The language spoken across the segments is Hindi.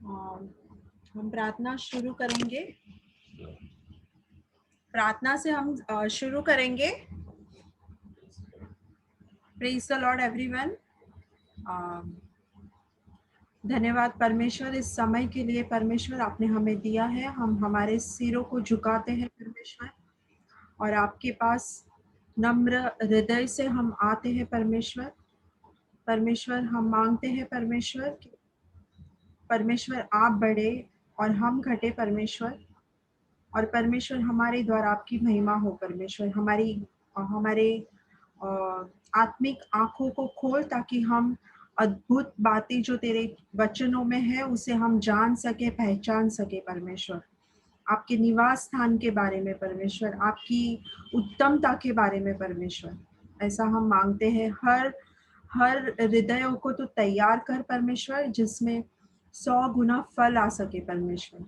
हम प्रार्थना शुरू करेंगे। प्रार्थना से हम शुरू करेंगे। Praise the Lord everyone. धन्यवाद परमेश्वर, इस समय के लिए परमेश्वर आपने हमें दिया है। हम हमारे सिरों को झुकाते हैं परमेश्वर, और आपके पास नम्र हृदय से हम आते हैं परमेश्वर। परमेश्वर, हम मांगते हैं परमेश्वर कि परमेश्वर आप बढ़े और हम घटे परमेश्वर, और परमेश्वर हमारे द्वारा आपकी महिमा हो परमेश्वर। हमारे आत्मिक आंखों को खोल, ताकि हम अद्भुत बातें जो तेरे वचनों में है उसे हम जान सके, पहचान सके परमेश्वर। आपके निवास स्थान के बारे में परमेश्वर, आपकी उत्तमता के बारे में परमेश्वर, ऐसा हम मांगते हैं। हर हृदयों को तो तैयार कर परमेश्वर, जिसमें 100 गुना फल आ सके परमेश्वर।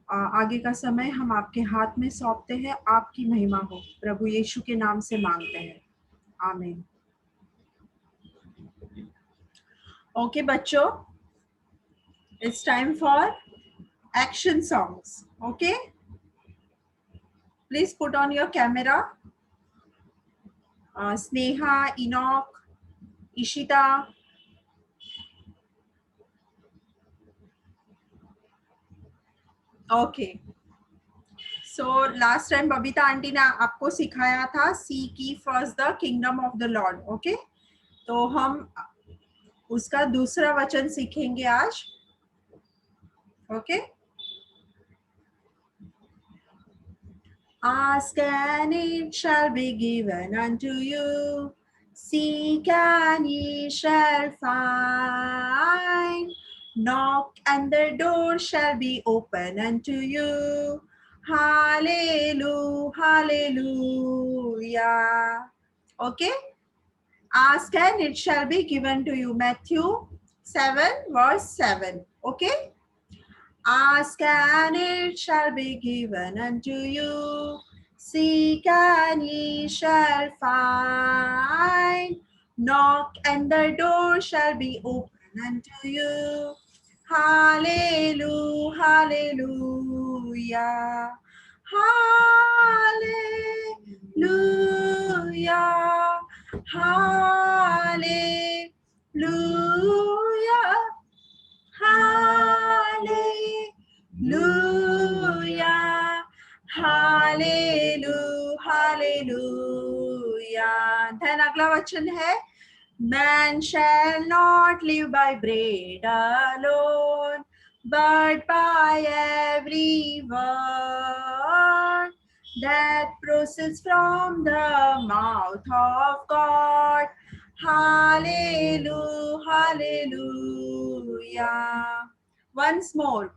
आगे का समय हम आपके हाथ में सौंपते हैं। आपकी महिमा हो, प्रभु यीशु के नाम से मांगते हैं, आमीन। ओके बच्चों, it's time for action songs. Okay, please put on your camera. Sneha, Enoch, Ishita. Okay, so last time Babita aunty ने आपको सिखाया था seek ye first the kingdom of the Lord. Okay, तो हम उसका दूसरा वचन सीखेंगे आज। Okay, ask and it shall be given unto you, seek and ye shall find, knock and the door shall be open unto you. Hallelujah, hallelujah. Okay, ask and it shall be given to you. Matthew 7 verse 7. Okay, ask and it shall be given unto you. Seek and ye shall find. Knock and the door shall be open unto you. Hallelujah, hallelujah. Hallelujah, hallelujah. Hallelujah, hallelujah, hallelujah. Then अगला वचन है, man shall not live by bread alone, but by every word that proceeds from the mouth of God. Hallelujah, hallelujah. Once more.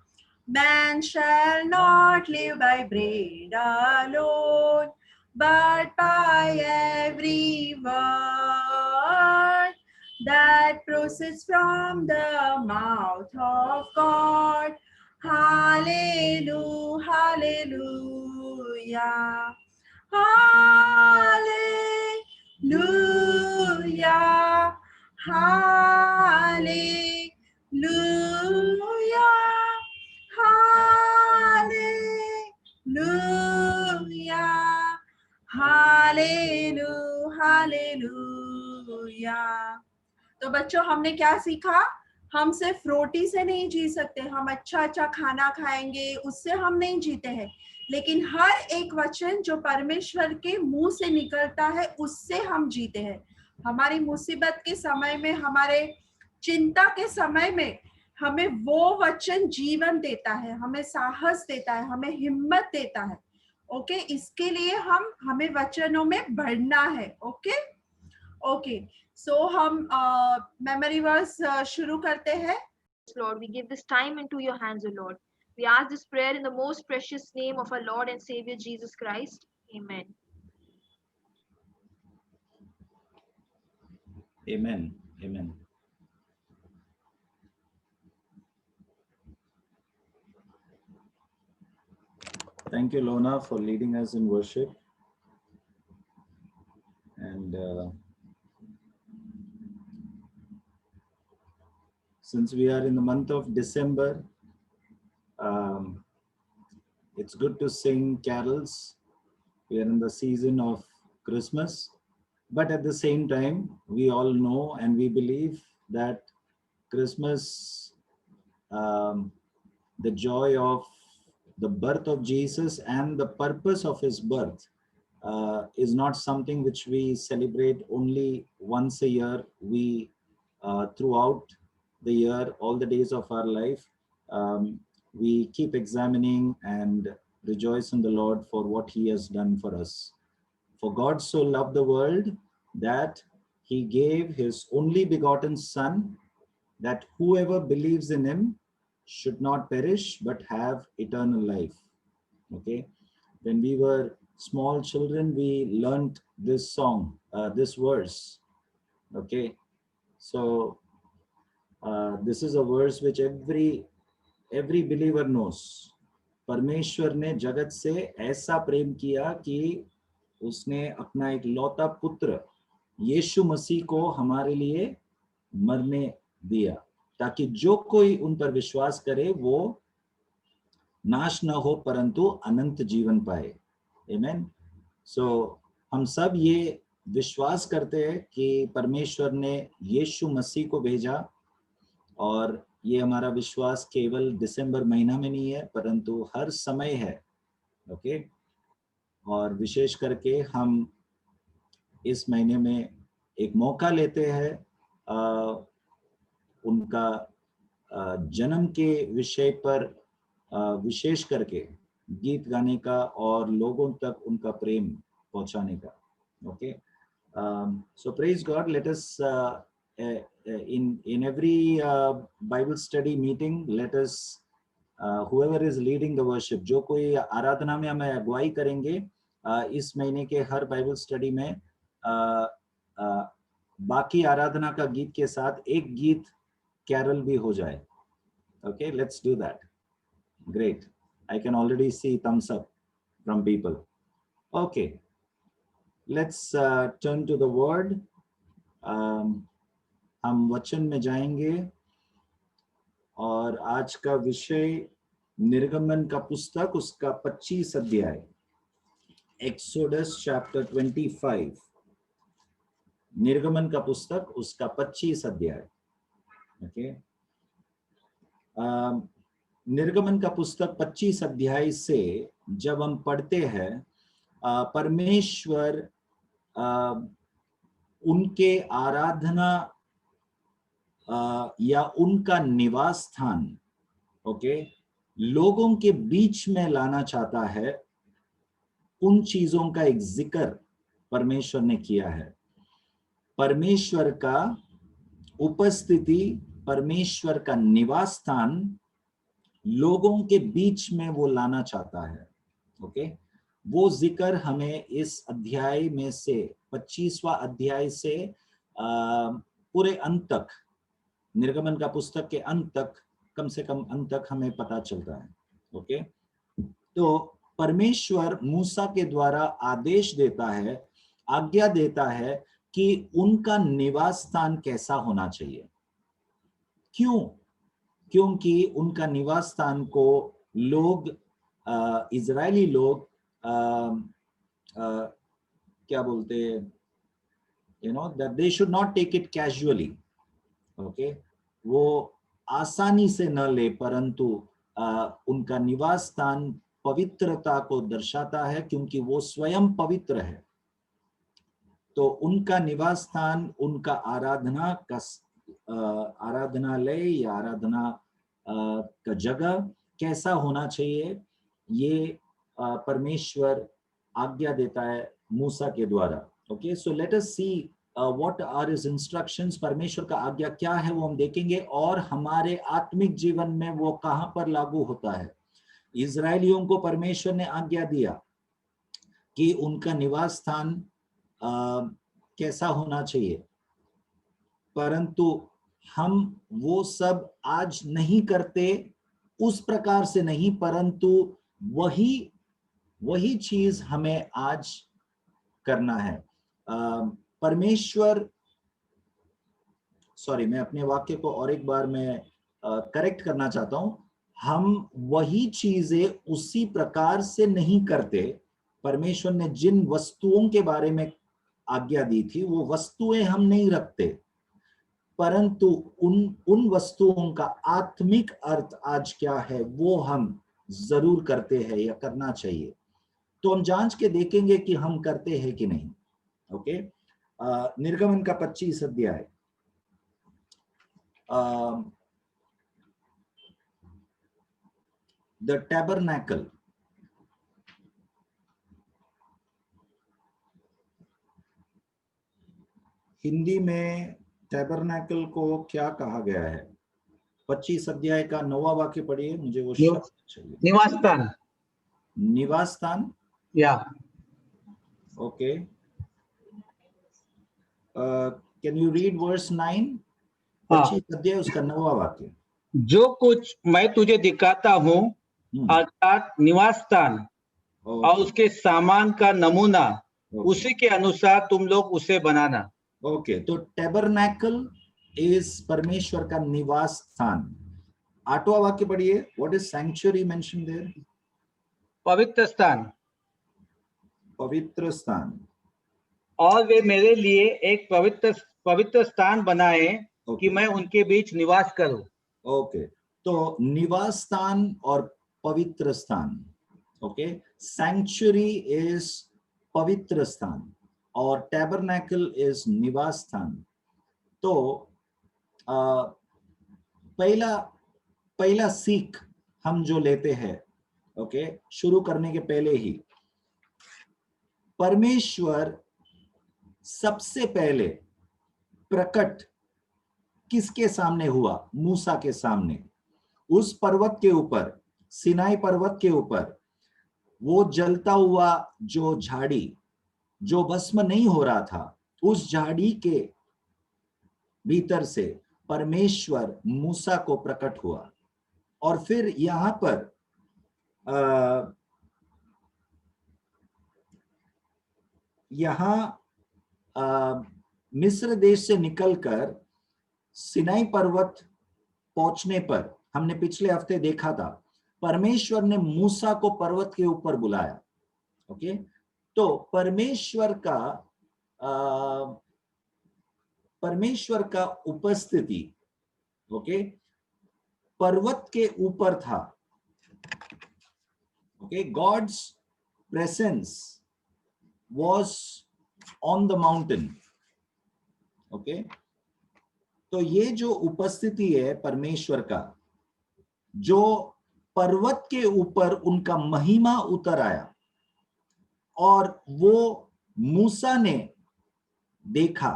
Man shall not live by bread alone, but by every word that proceeds from the mouth of God. Hallelujah, hallelujah. Hallelujah, hallelujah, hallelujah, hallelujah, hallelujah. तो बच्चों, हमने क्या सीखा? हम सिर्फ रोटी से नहीं जी सकते। हम अच्छा अच्छा खाना खाएंगे, उससे हम नहीं जीते हैं, लेकिन हर एक वचन जो परमेश्वर के मुंह से निकलता है उससे हम जीते हैं। हमारी मुसीबत के समय में, हमारे चिंता के समय में हमें वो वचन जीवन देता है, हमें साहस देता है, हमें हिम्मत देता है। ओके, इसके लिए हमें वचनों में बढ़ना है। ओके ओके, सो हम मेमोरी वर्स शुरू करते हैं। Lord, we give this time into your hands, O Lord. We ask this prayer in the most precious name of our Lord and Savior Jesus Christ. Amen. Amen. Amen. Thank you, Lona, for leading us in worship. And since we are in the month of December, it's good to sing carols. We are in the season of Christmas, but at the same time, we all know and we believe that Christmas, the joy of the birth of Jesus and the purpose of his birth is not something which we celebrate only once a year. We, throughout the year, all the days of our life, we keep examining and rejoice in the Lord for what he has done for us. For God so loved the world that he gave his only begotten Son, that whoever believes in him should not perish but have eternal life. Okay, when we were small children, we learned this song, this verse. Okay, so this is a verse which every believer knows. परमेश्वर ने जगत से ऐसा प्रेम किया कि उसने अपना एक लौता पुत्र यीशु मसीह को हमारे लिए मरने दिया, ताकि जो कोई उन पर विश्वास करे वो नाश न हो परंतु अनंत जीवन पाए। आमेन। सो हम सब ये विश्वास करते हैं कि परमेश्वर ने यीशु मसीह को भेजा, और ये हमारा विश्वास केवल दिसंबर महीना में नहीं है परंतु हर समय है। ओके, और विशेष करके हम इस महीने में एक मौका लेते हैं उनका जन्म के विषय पर विशेष करके गीत गाने का और लोगों तक उनका प्रेम पहुंचाने का। Okay, so praise God. Let us in every Bible study meeting, let us whoever is leading the worship, जो कोई आराधना में हमें अगुवाई करेंगे, इस महीने के हर बाइबल स्टडी में बाकी आराधना का गीत के साथ एक गीत कैरल भी हो जाए। Okay, let's do that. Great. I can already see thumbs up from people. Okay, let's turn to the word. हम वचन में जाएंगे और आज का विषय निर्गमन का पुस्तक, उसका 25 अध्याय, एक्सोडस चैप्टर 25, निर्गमन का पुस्तक उसका 25 अध्याय। ओके, निर्गमन का पुस्तक 25 अध्याय से जब हम पढ़ते हैं, परमेश्वर उनके आराधना या उनका निवास स्थान, ओके, लोगों के बीच में लाना चाहता है। उन चीजों का एक जिक्र परमेश्वर ने किया है। परमेश्वर का उपस्थिति, परमेश्वर का निवास स्थान लोगों के बीच में वो लाना चाहता है। ओके, वो जिक्र हमें इस अध्याय में से 25वां अध्याय से पूरे अंत तक, निर्गमन का पुस्तक के अंत तक, कम से कम अंत तक हमें पता चलता है। ओके, तो परमेश्वर मूसा के द्वारा आदेश देता है, आज्ञा देता है कि उनका निवास स्थान कैसा होना चाहिए। क्यों? क्योंकि उनका निवास स्थान को लोग, इजरायली लोग क्या बोलते हैं, that they should not take it casually. Okay, वो आसानी से न ले, परंतु उनका निवास स्थान पवित्रता को दर्शाता है, क्योंकि वो स्वयं पवित्र है। तो उनका निवास स्थान, उनका आराधना का आराधनालय या आराधना का जगह कैसा होना चाहिए, ये परमेश्वर आज्ञा देता है मूसा के द्वारा। Okay, so let us see what are his instructions. परमेश्वर का आज्ञा क्या है वो हम देखेंगे, और हमारे आत्मिक जीवन में वो कहां पर लागू होता है। इजरायलियों को परमेश्वर ने आज्ञा दिया कि उनका निवास स्थान कैसा होना चाहिए, परंतु हम वो सब आज नहीं करते, उस प्रकार से नहीं, परंतु वही चीज हमें आज करना है। परमेश्वर सॉरी, मैं अपने वाक्य को और एक बार मैं करेक्ट करना चाहता हूं। हम वही चीजें उसी प्रकार से नहीं करते। परमेश्वर ने जिन वस्तुओं के बारे में आज्ञा दी थी वो वस्तुएं हम नहीं रखते, परंतु उन वस्तुओं का आत्मिक अर्थ आज क्या है वो हम जरूर करते हैं या करना चाहिए। तो हम जांच के देखेंगे कि हम करते हैं कि नहीं। ओके, निर्गमन का 25 अध्याय, द टैबरनैकल। हिंदी में टैबरनैकल को क्या कहा गया है? 25 अध्याय का 9वां वाक्य पढ़िए, मुझे वो शब्द चाहिए। निवास स्थान। निवास स्थान, या okay. Can you read verse 9? 25 अध्याय उसका 9वां वाक्य। जो कुछ मैं तुझे दिखाता हूँ अर्थात निवास स्थान और उसके सामान का नमूना, उसी के अनुसार तुम लोग उसे बनाना। ओके, तो टैबरनैकल इज परमेश्वर का निवास स्थान। 8वां वाक्य पढ़िए। What is sanctuary mention there? पवित्र स्थान। पवित्र स्थान। और वे मेरे लिए एक पवित्र स्थान बनाए कि मैं उनके बीच निवास करूं। ओके, तो निवास स्थान और पवित्र स्थान। ओके, सैंक्चुअरी इज पवित्र स्थान और टैबरनैकल इज निवास स्थान। तो पहला सीख हम जो लेते हैं, ओके, शुरू करने के पहले ही, परमेश्वर सबसे पहले प्रकट किसके सामने हुआ? मूसा के सामने। उस पर्वत के ऊपर, सिनाई पर्वत के ऊपर, वो जलता हुआ जो झाड़ी, जो भस्म नहीं हो रहा था, उस झाड़ी के भीतर से परमेश्वर मूसा को प्रकट हुआ। और फिर यहां पर मिस्र देश से निकलकर सिनाई पर्वत पहुंचने पर, हमने पिछले हफ्ते देखा था, परमेश्वर ने मूसा को पर्वत के ऊपर बुलाया। ओके, तो परमेश्वर का उपस्थिति, ओके, पर्वत के ऊपर था। Okay, God's presence was on the mountain. Okay, तो ये जो उपस्थिति है परमेश्वर का, जो पर्वत के ऊपर उनका महिमा उतर आया और वो मूसा ने देखा,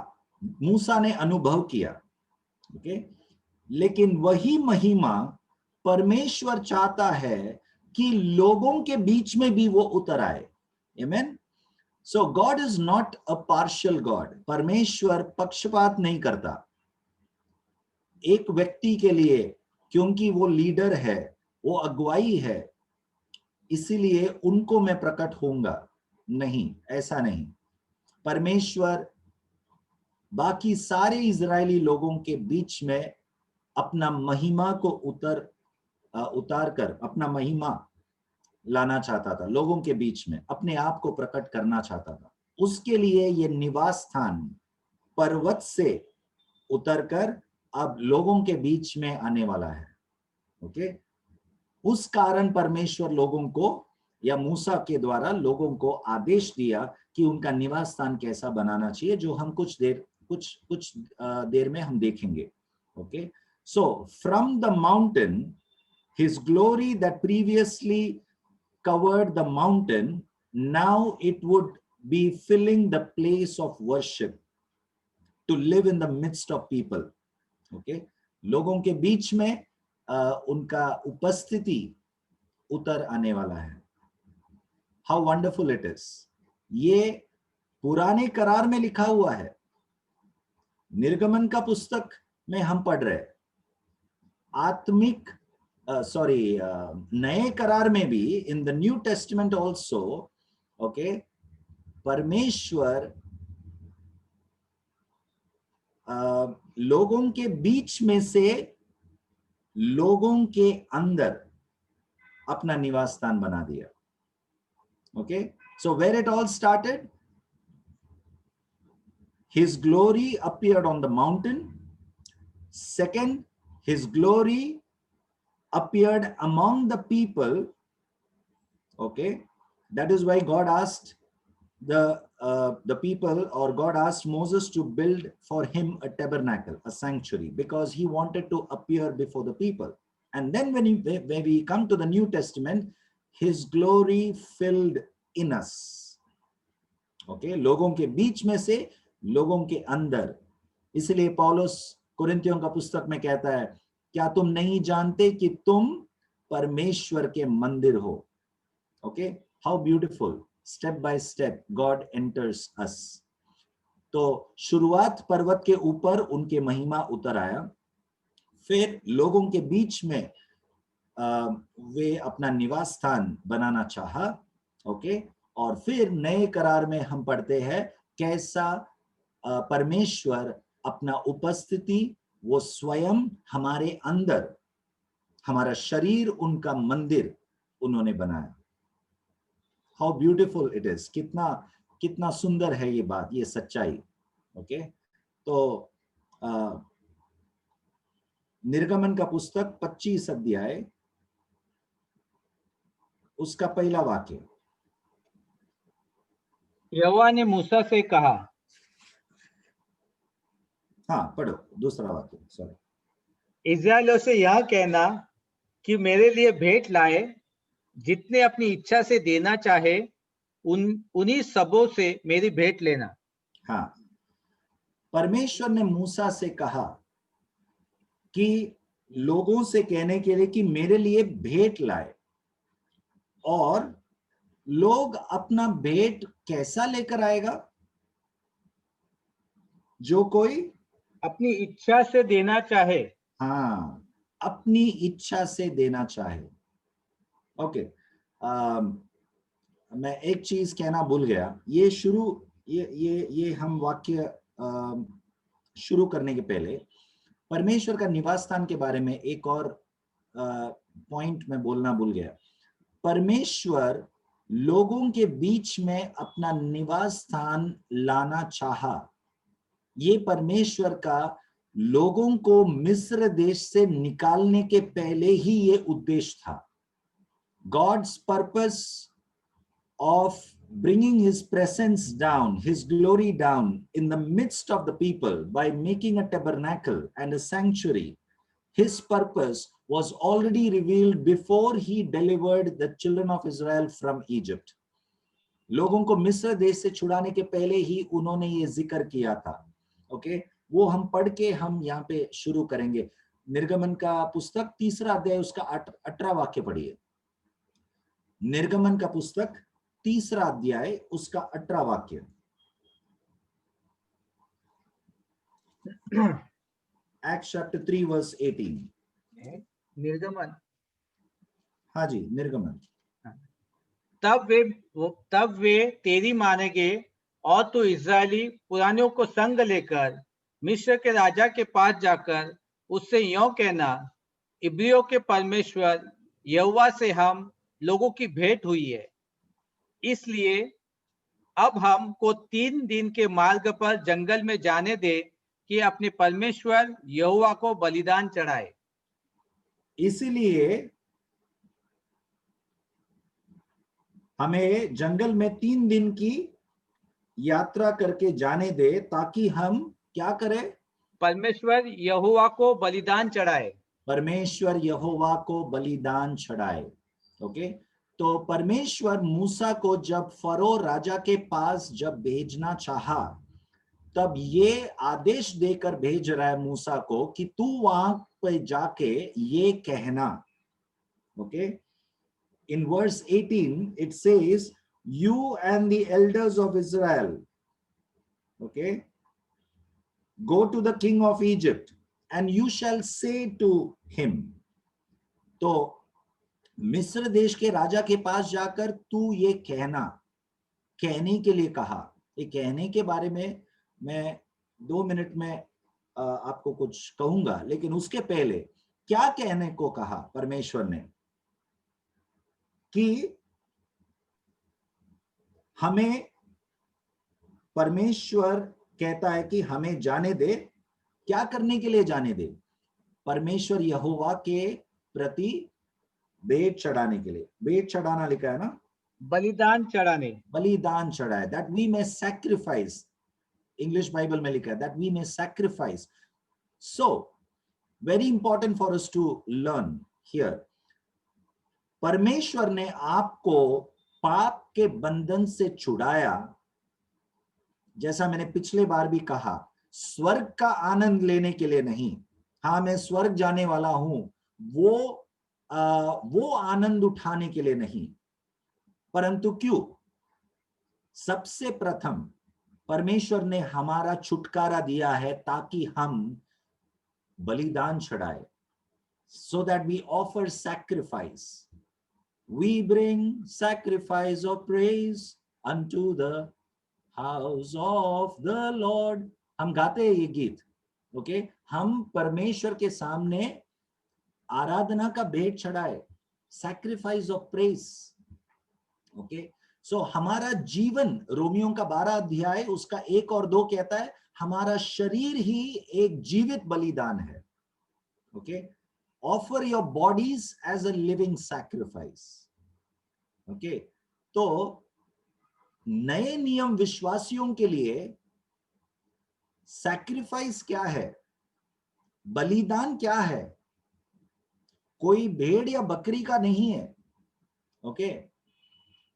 मूसा ने अनुभव किया। ओके, लेकिन वही महिमा परमेश्वर चाहता है कि लोगों के बीच में भी वो उतर आए। आमेन। So God is not a partial God. परमेश्वर पक्षपात नहीं करता एक व्यक्ति के लिए, क्योंकि वो लीडर है, वो अगुवाई है, इसीलिए उनको मैं प्रकट होऊंगा। नहीं, ऐसा नहीं। परमेश्वर बाकी सारे इजरायली लोगों के बीच में अपना महिमा को उतार कर अपना महिमा लाना चाहता था, लोगों के बीच में अपने आप को प्रकट करना चाहता था। उसके लिए ये निवास स्थान पर्वत से उतरकर अब लोगों के बीच में आने वाला है। ओके, उस कारण परमेश्वर लोगों को, या मूसा के द्वारा लोगों को आदेश दिया कि उनका निवास स्थान कैसा बनाना चाहिए, जो हम कुछ देर में हम देखेंगे। Okay, so from the mountain his glory that previously covered the mountain, now it would be filling the place of worship to live in the midst of people. Okay, लोगों के बीच में उनका उपस्थिति उतर आने वाला है। How wonderful it is! ये पुराने करार में लिखा हुआ है। निर्गमन का पुस्तक में हम पढ़ रहे, आत्मिक नए करार में भी, in the new testament also, okay, परमेश्वर लोगों के बीच में से लोगों के अंदर अपना निवास स्थान बना दिया. Okay, so where it all started, his glory appeared on the mountain. Second, his glory appeared among the people. Okay, that is why God asked the people, or God asked Moses to build for him a tabernacle, a sanctuary, because he wanted to appear before the people. And then when we come to the New Testament, his glory filled in us. Okay, लोगों के बीच में से लोगों के अंदर. इसलिए पौलुस कुरिन्थियों का पुस्तक में कहता है, क्या तुम नहीं जानते कि तुम परमेश्वर के मंदिर हो. Okay, how beautiful. Step by step God enters us. तो शुरुआत पर्वत के ऊपर उनके महिमा उतर आया, फिर लोगों के बीच में वे अपना निवास स्थान बनाना चाहा. ओके, और फिर नए करार में हम पढ़ते हैं कैसा परमेश्वर अपना उपस्थिति, वो स्वयं हमारे अंदर, हमारा शरीर उनका मंदिर उन्होंने बनाया. How beautiful it is. कितना सुंदर है ये बात, ये सच्चाई. ओके, तो निर्गमन का पुस्तक 25 अध्याय, उसका पहला वाक्य. यहोवा ने मूसा से कहा. हाँ, पढ़ो दूसरा वाक्य. सॉरी. इस्राएलियों से यह कहना कि मेरे लिए भेंट लाए, जितने अपनी इच्छा से देना चाहे उन्हीं सबों से मेरी भेंट लेना. हाँ, परमेश्वर ने मूसा से कहा कि लोगों से कहने के लिए कि मेरे लिए भेंट लाए, और लोग अपना भेंट कैसा लेकर आएगा? जो कोई अपनी इच्छा से देना चाहे. हाँ, अपनी इच्छा से देना चाहे. ओके, मैं एक चीज कहना भूल गया. ये हम वाक्य शुरू करने के पहले परमेश्वर का निवास स्थान के बारे में एक और पॉइंट में बोलना भूल गया. परमेश्वर लोगों के बीच में अपना निवास स्थान लाना चाहा. ये परमेश्वर का लोगों को मिस्र देश से निकालने के पहले ही ये उद्देश्य था. God's purpose of bringing his presence down, his glory down in the midst of the people by making a tabernacle and a sanctuary, his purpose was already revealed before he delivered the children of Israel from Egypt. लोगों को मिस्र देश से छुड़ाने के पहले ही उन्होंने ये जिक्र किया था. ओके, वो हम पढ़ के हम यहाँ पे शुरू करेंगे. निर्गमन का पुस्तक 3 अध्याय, उसका 18 वाक्य पढ़िए. निर्गमन का पुस्तक 3 अध्याय, उसका 18 वाक्य. Acts chapter 3 verse 18. निर्गमन. हाँ जी, निर्गमन. तब वे तेरी मानेंगे, और तू इस्राएली पुरानियों को संग लेकर मिस्र के राजा के पास जाकर उससे यों कहना, इब्रियों के परमेश्वर यहोवा से हम लोगों की भेंट हुई है, इसलिए अब हमको 3 दिन के मार्ग पर जंगल में जाने दे कि अपने परमेश्वर यहोवा को बलिदान चढ़ाए. इसलिए हमें जंगल में 3 दिन की यात्रा करके जाने दे, ताकि हम क्या करें? परमेश्वर यहोवा को बलिदान चढ़ाए. परमेश्वर यहोवा को बलिदान चढ़ाए. ओके, तो परमेश्वर मूसा को जब फरो राजा के पास जब भेजना चाहा, तब ये आदेश देकर भेज रहा है मूसा को कि तू वहां पे जाके ये कहना. Okay, in verse 18 it says, you and the elders of Israel, okay, go to the king of Egypt and you shall say to him. तो मिस्र देश के राजा के पास जाकर तू ये कहना, कहने के लिए कहा. ये कहने के बारे में मैं 2 मिनट में आपको कुछ कहूंगा, लेकिन उसके पहले क्या कहने को कहा परमेश्वर ने कि हमें, परमेश्वर कहता है कि हमें जाने दे। क्या करने के लिए जाने दे? परमेश्वर यहोवा के प्रति भेंट चढ़ाने के लिए। भेंट चढ़ाना लिखा है ना, बलिदान चढ़ाने, बलिदान चढ़ाए, that we may sacrifice. English Bible में लिखा है that we may sacrifice. So very important for us to learn here, परमेश्वर ने आपको पाप के बंधन से छुड़ाया। जैसा मैंने पिछले बार भी कहा, स्वर्ग का आनंद लेने के लिए नहीं। हाँ, मैं स्वर्ग जाने वाला हूं, वो आनंद उठाने के लिए नहीं, परंतु क्यों? सबसे प्रथम परमेश्वर ने हमारा छुटकारा दिया है ताकि हम बलिदान चढ़ाए, so that we offer sacrifice. We bring sacrifice of praise unto the house of the Lord. हम गाते हैं ये गीत, ओके? हम परमेश्वर के सामने आराधना का भेंट चढ़ाए, सैक्रिफाइस ऑफ प्रेज, ओके? सो हमारा जीवन, रोमियो का 12 अध्याय उसका 1 और 2 कहता है हमारा शरीर ही एक जीवित बलिदान है, okay? Offer your bodies as a living sacrifice, okay? तो नए नियम विश्वासियों के लिए सैक्रिफाइस क्या है, बलिदान क्या है? कोई भेड़ या बकरी का नहीं है, ओके?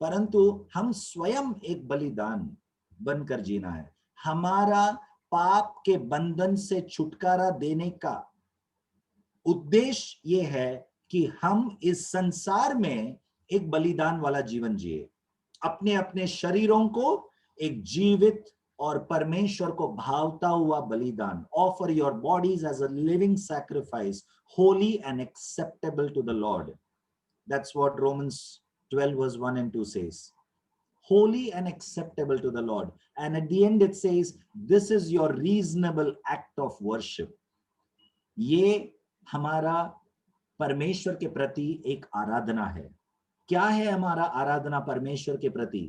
परंतु हम स्वयं एक बलिदान बनकर जीना है। हमारा पाप के बंधन से छुटकारा देने का उद्देश्य ये है कि हम इस संसार में एक बलिदान वाला जीवन जिए, अपने अपने शरीरों को एक जीवित और परमेश्वर को भावता हुआ बलिदान। Offer your bodies as a living sacrifice, holy and acceptable to the Lord. That's what Romans 12 verse 1 and 2 says. Holy and acceptable to the Lord. And at the end it says, this is your reasonable act of worship. ये हमारा परमेश्वर के प्रति एक आराधना है। क्या है हमारा आराधना परमेश्वर के प्रति?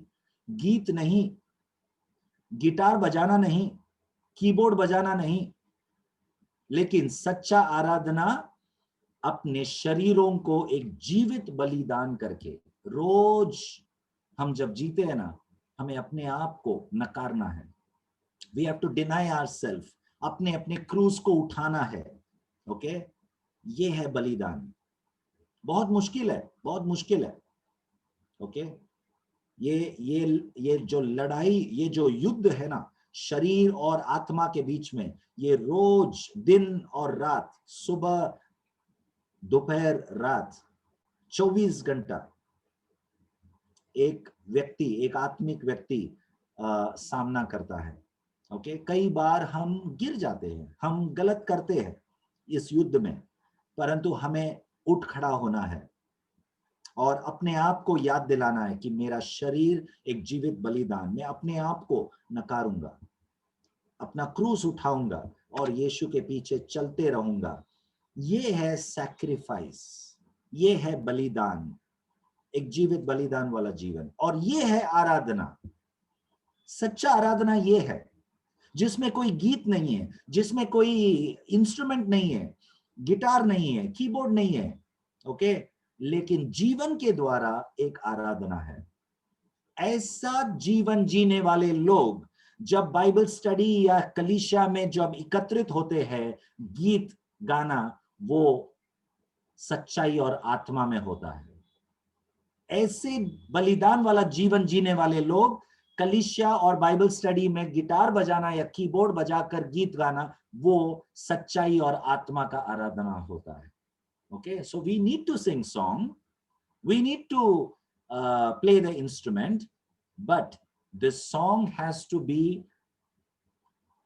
गीत नहीं, गिटार बजाना नहीं, कीबोर्ड बजाना नहीं, लेकिन सच्चा आराधना अपने शरीरों को एक जीवित बलिदान करके, रोज हम जब जीते हैं ना, हमें अपने आप को नकारना है। We have to deny ourselves, अपने अपने क्रूज को उठाना है, ओके? ये है बलिदान। बहुत मुश्किल है, बहुत मुश्किल है, ओके? ये जो लड़ाई, ये जो युद्ध है ना शरीर और आत्मा के बीच में, ये रोज दिन और रात, सुबह दोपहर रात, 24 घंटा एक व्यक्ति, एक आत्मिक व्यक्ति सामना करता है, ओके? कई बार हम गिर जाते हैं, हम गलत करते हैं इस युद्ध में, परंतु हमें उठ खड़ा होना है और अपने आप को याद दिलाना है कि मेरा शरीर एक जीवित बलिदान, मैं अपने आप को नकारूंगा, अपना क्रूस उठाऊंगा और यीशु के पीछे चलते रहूंगा। ये है सैक्रिफाइस, ये है बलिदान, एक जीवित बलिदान वाला जीवन। और ये है आराधना। सच्चा आराधना ये है जिसमें कोई गीत नहीं है, जिसमें कोई इंस्ट्रूमेंट नहीं है, गिटार नहीं है, कीबोर्ड नहीं है, ओके? लेकिन जीवन के द्वारा एक आराधना है। ऐसा जीवन जीने वाले लोग जब बाइबल स्टडी या कलीसिया में जब एकत्रित होते हैं, गीत गाना वो सच्चाई और आत्मा में होता है। ऐसे बलिदान वाला जीवन जीने वाले लोग कलीसिया और बाइबल स्टडी में गिटार बजाना या कीबोर्ड बजाकर गीत गाना, वो सच्चाई और आत्मा का आराधना होता है, okay? So we need to sing song, we need to play the instrument, but this song has to be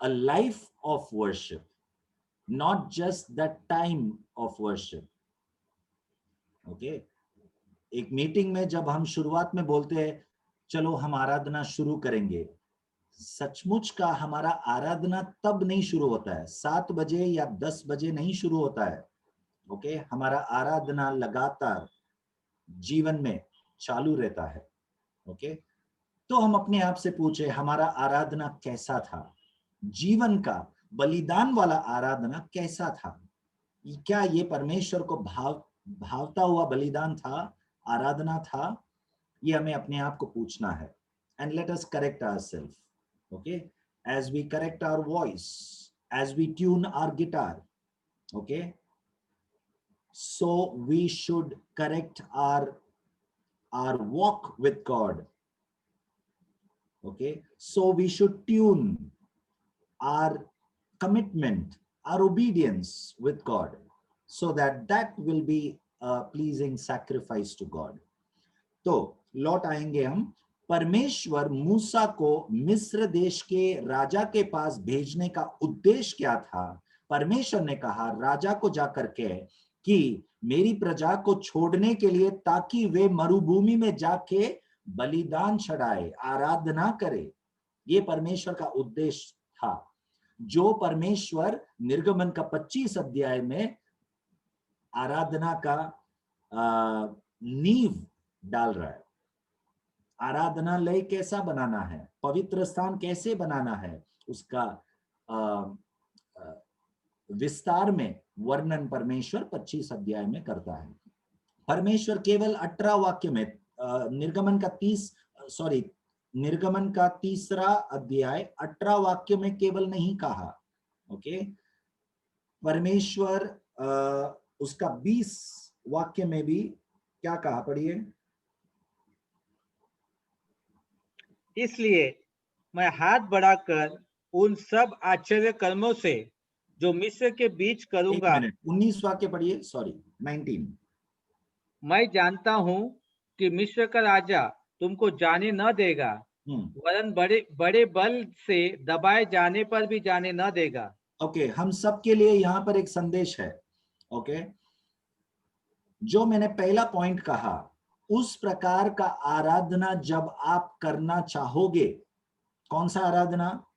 a life of worship, not just the time of worship, okay? एक मीटिंग में जब हम शुरुआत में बोलते हैं चलो हम आराधना शुरू करेंगे, सचमुच का हमारा आराधना तब नहीं शुरू होता है, 7 बजे या 10 बजे नहीं शुरू होता है। ओके, हमारा आराधना लगातार जीवन में चालू रहता है। ओके, तो हम अपने आप से पूछे, हमारा आराधना कैसा था? जीवन का बलिदान वाला आराधना कैसा था? क्या ये परमेश्वर को भावता हुआ बलिदान था, आराधना था? ये हमें अपने आप को पूछना है। And let us correct ourselves, okay, as we correct our voice, as we tune our guitar, okay, so we should correct our walk with God. Okay, so we should tune our commitment, our obedience with God, so that will be a pleasing sacrifice to God. तो लौट आएंगे हम। परमेश्वर मूसा को मिस्र देश के राजा के पास भेजने का उद्देश्य क्या था? परमेश्वर ने कहा राजा को जाकर के कि मेरी प्रजा को छोड़ने के लिए, ताकि वे मरुभूमि में जाके बलिदान चढ़ाए, आराधना करे। ये परमेश्वर का उद्देश्य था, जो परमेश्वर निर्गमन का 25 अध्याय में आराधना का नींव डाल रहा है। आराधनालय कैसा बनाना है, पवित्र स्थान कैसे बनाना है, उसका विस्तार में वर्णन परमेश्वर 25 अध्याय में करता है। परमेश्वर केवल 18 वाक्य में निर्गमन का 3रा अध्याय 18 वाक्य में केवल नहीं कहा। ओके, परमेश्वर उसका 20 वाक्य में भी क्या कहा, पढ़िए। इसलिए मैं हाथ बढ़ाकर उन सब आश्चर्य कर्मों से जो मिस्र के बीच करूंगा। 19 वाक्य पढ़िए, 19। मैं जानता हूं कि मिस्र का राजा तुमको जाने न देगा, वरन बड़े बल से दबाए जाने पर भी जाने न देगा। ओके, हम सब के लिए यहाँ पर एक संदेश है। ओके, जो मैंने पहला पॉइंट कहा, उस प्रकार का आराधना जब आप करना चाहोगे, कौन सा आराधना?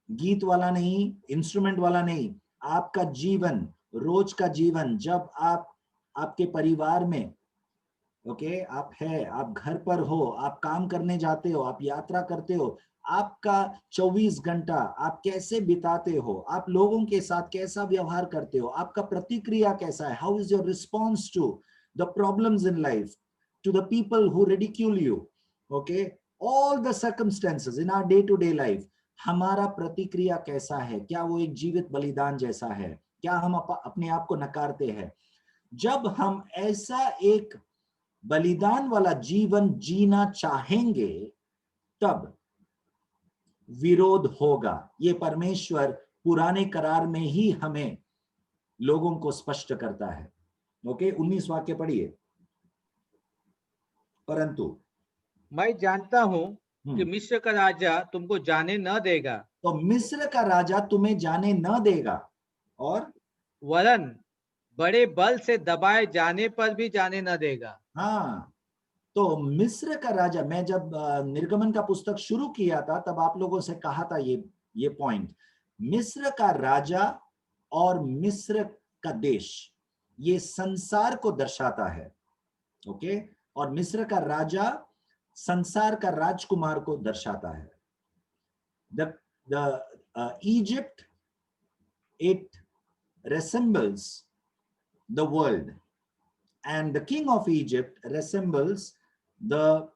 गीत वाला नहीं, इंस्ट्रूमेंट वाला नहीं, आपका जीवन, रोज का जीवन, जब आप आपके परिवार में, ओके, आप घर पर हो, आप काम करने जाते हो, आप यात्रा करते हो, आपका 24 घंटा आप कैसे बिताते हो, आप लोगों के साथ कैसा व्यवहार करते हो, आपका प्रतिक्रिया कैसा है, how is your response to the problems in life, to the people who ridicule you, okay, all the circumstances in our day to day life, हमारा प्रतिक्रिया कैसा है? क्या वो एक जीवित बलिदान जैसा है? क्या हम अपने आप को नकारते हैं? जब हम ऐसा एक बलिदान वाला जीवन जीना चाहेंगे, तब विरोध होगा। ये परमेश्वर पुराने करार में ही हमें लोगों को स्पष्ट करता है। ओके, 19 वाक्य पढ़िए। परंतु मैं जानता हूं कि मिस्र का राजा तुमको जाने न देगा। तो मिस्र का राजा तुम्हें जाने न देगा, और वरन बड़े बल से दबाए जाने पर भी जाने न देगा। हाँ, तो मिस्र का राजा, मैं जब निर्गमन का पुस्तक शुरू किया था तब आप लोगों से कहा था ये पॉइंट, मिस्र का राजा और मिस्र का देश ये संसार को दर्शाता है। ओके, और मिस्र का राजा संसार का राजकुमार को दर्शाता है। the Egypt, it resembles the world, and the king of Egypt resembles the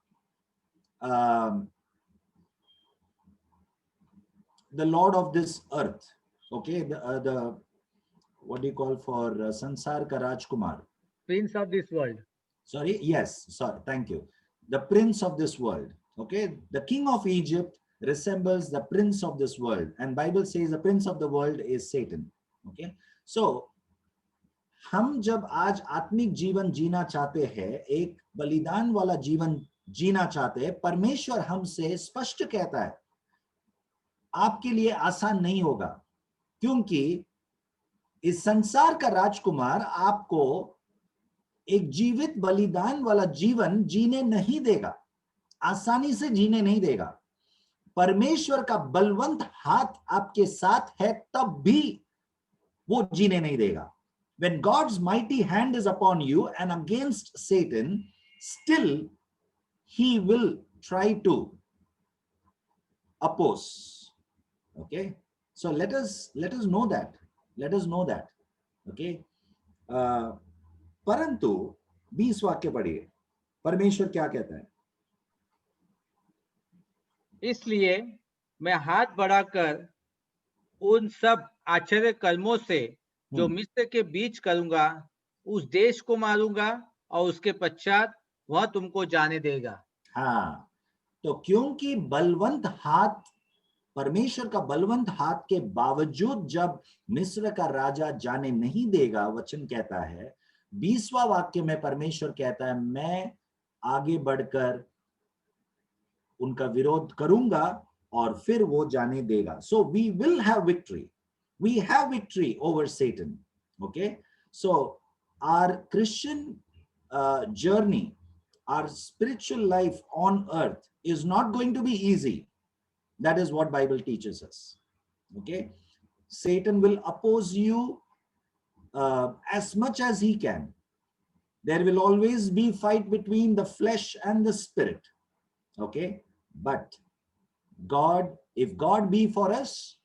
lord of this earth. Okay, the what do you call for sansar ka rajkumar, prince of this world. Sorry, yes, sorry, thank you. The prince of this world. Okay, the king of Egypt resembles the prince of this world, and Bible says the prince of the world is Satan. Okay, so हम जब आज आत्मिक जीवन जीना चाहते हैं, एक बलिदान वाला जीवन जीना चाहते हैं, परमेश्वर हमसे स्पष्ट कहता है आपके लिए आसान नहीं होगा, क्योंकि इस संसार का राजकुमार आपको एक जीवित बलिदान वाला जीवन जीने नहीं देगा, आसानी से जीने नहीं देगा। परमेश्वर का बलवंत हाथ आपके साथ है तब भी वो जीने नहीं देगा. When God's mighty hand is upon you and against Satan, still he will try to oppose. Okay, so let us know that. Let us know that. Okay, परंतु 20 वाक्य पढ़िए, परमेश्वर क्या कहता है. इसलिए मैं हाथ बढ़ाकर उन सब आश्चर्य कर्मों से जो मिस्र के बीच करूंगा उस देश को मारूंगा और उसके पश्चात वह तुमको जाने देगा. हाँ, तो क्योंकि बलवंत हाथ, परमेश्वर का बलवंत हाथ के बावजूद जब मिस्र का राजा जाने नहीं देगा, वचन कहता है 20वां वाक्य में परमेश्वर कहता है मैं आगे बढ़कर उनका विरोध करूंगा और फिर वो जाने देगा. So we will have victory. We have victory over Satan. Okay, so our Christian journey, our spiritual life on earth is not going to be easy. That is what Bible teaches us. Okay, Satan will oppose you as much as he can. There will always be fight between the flesh and the spirit. Okay, but God, if God be for us,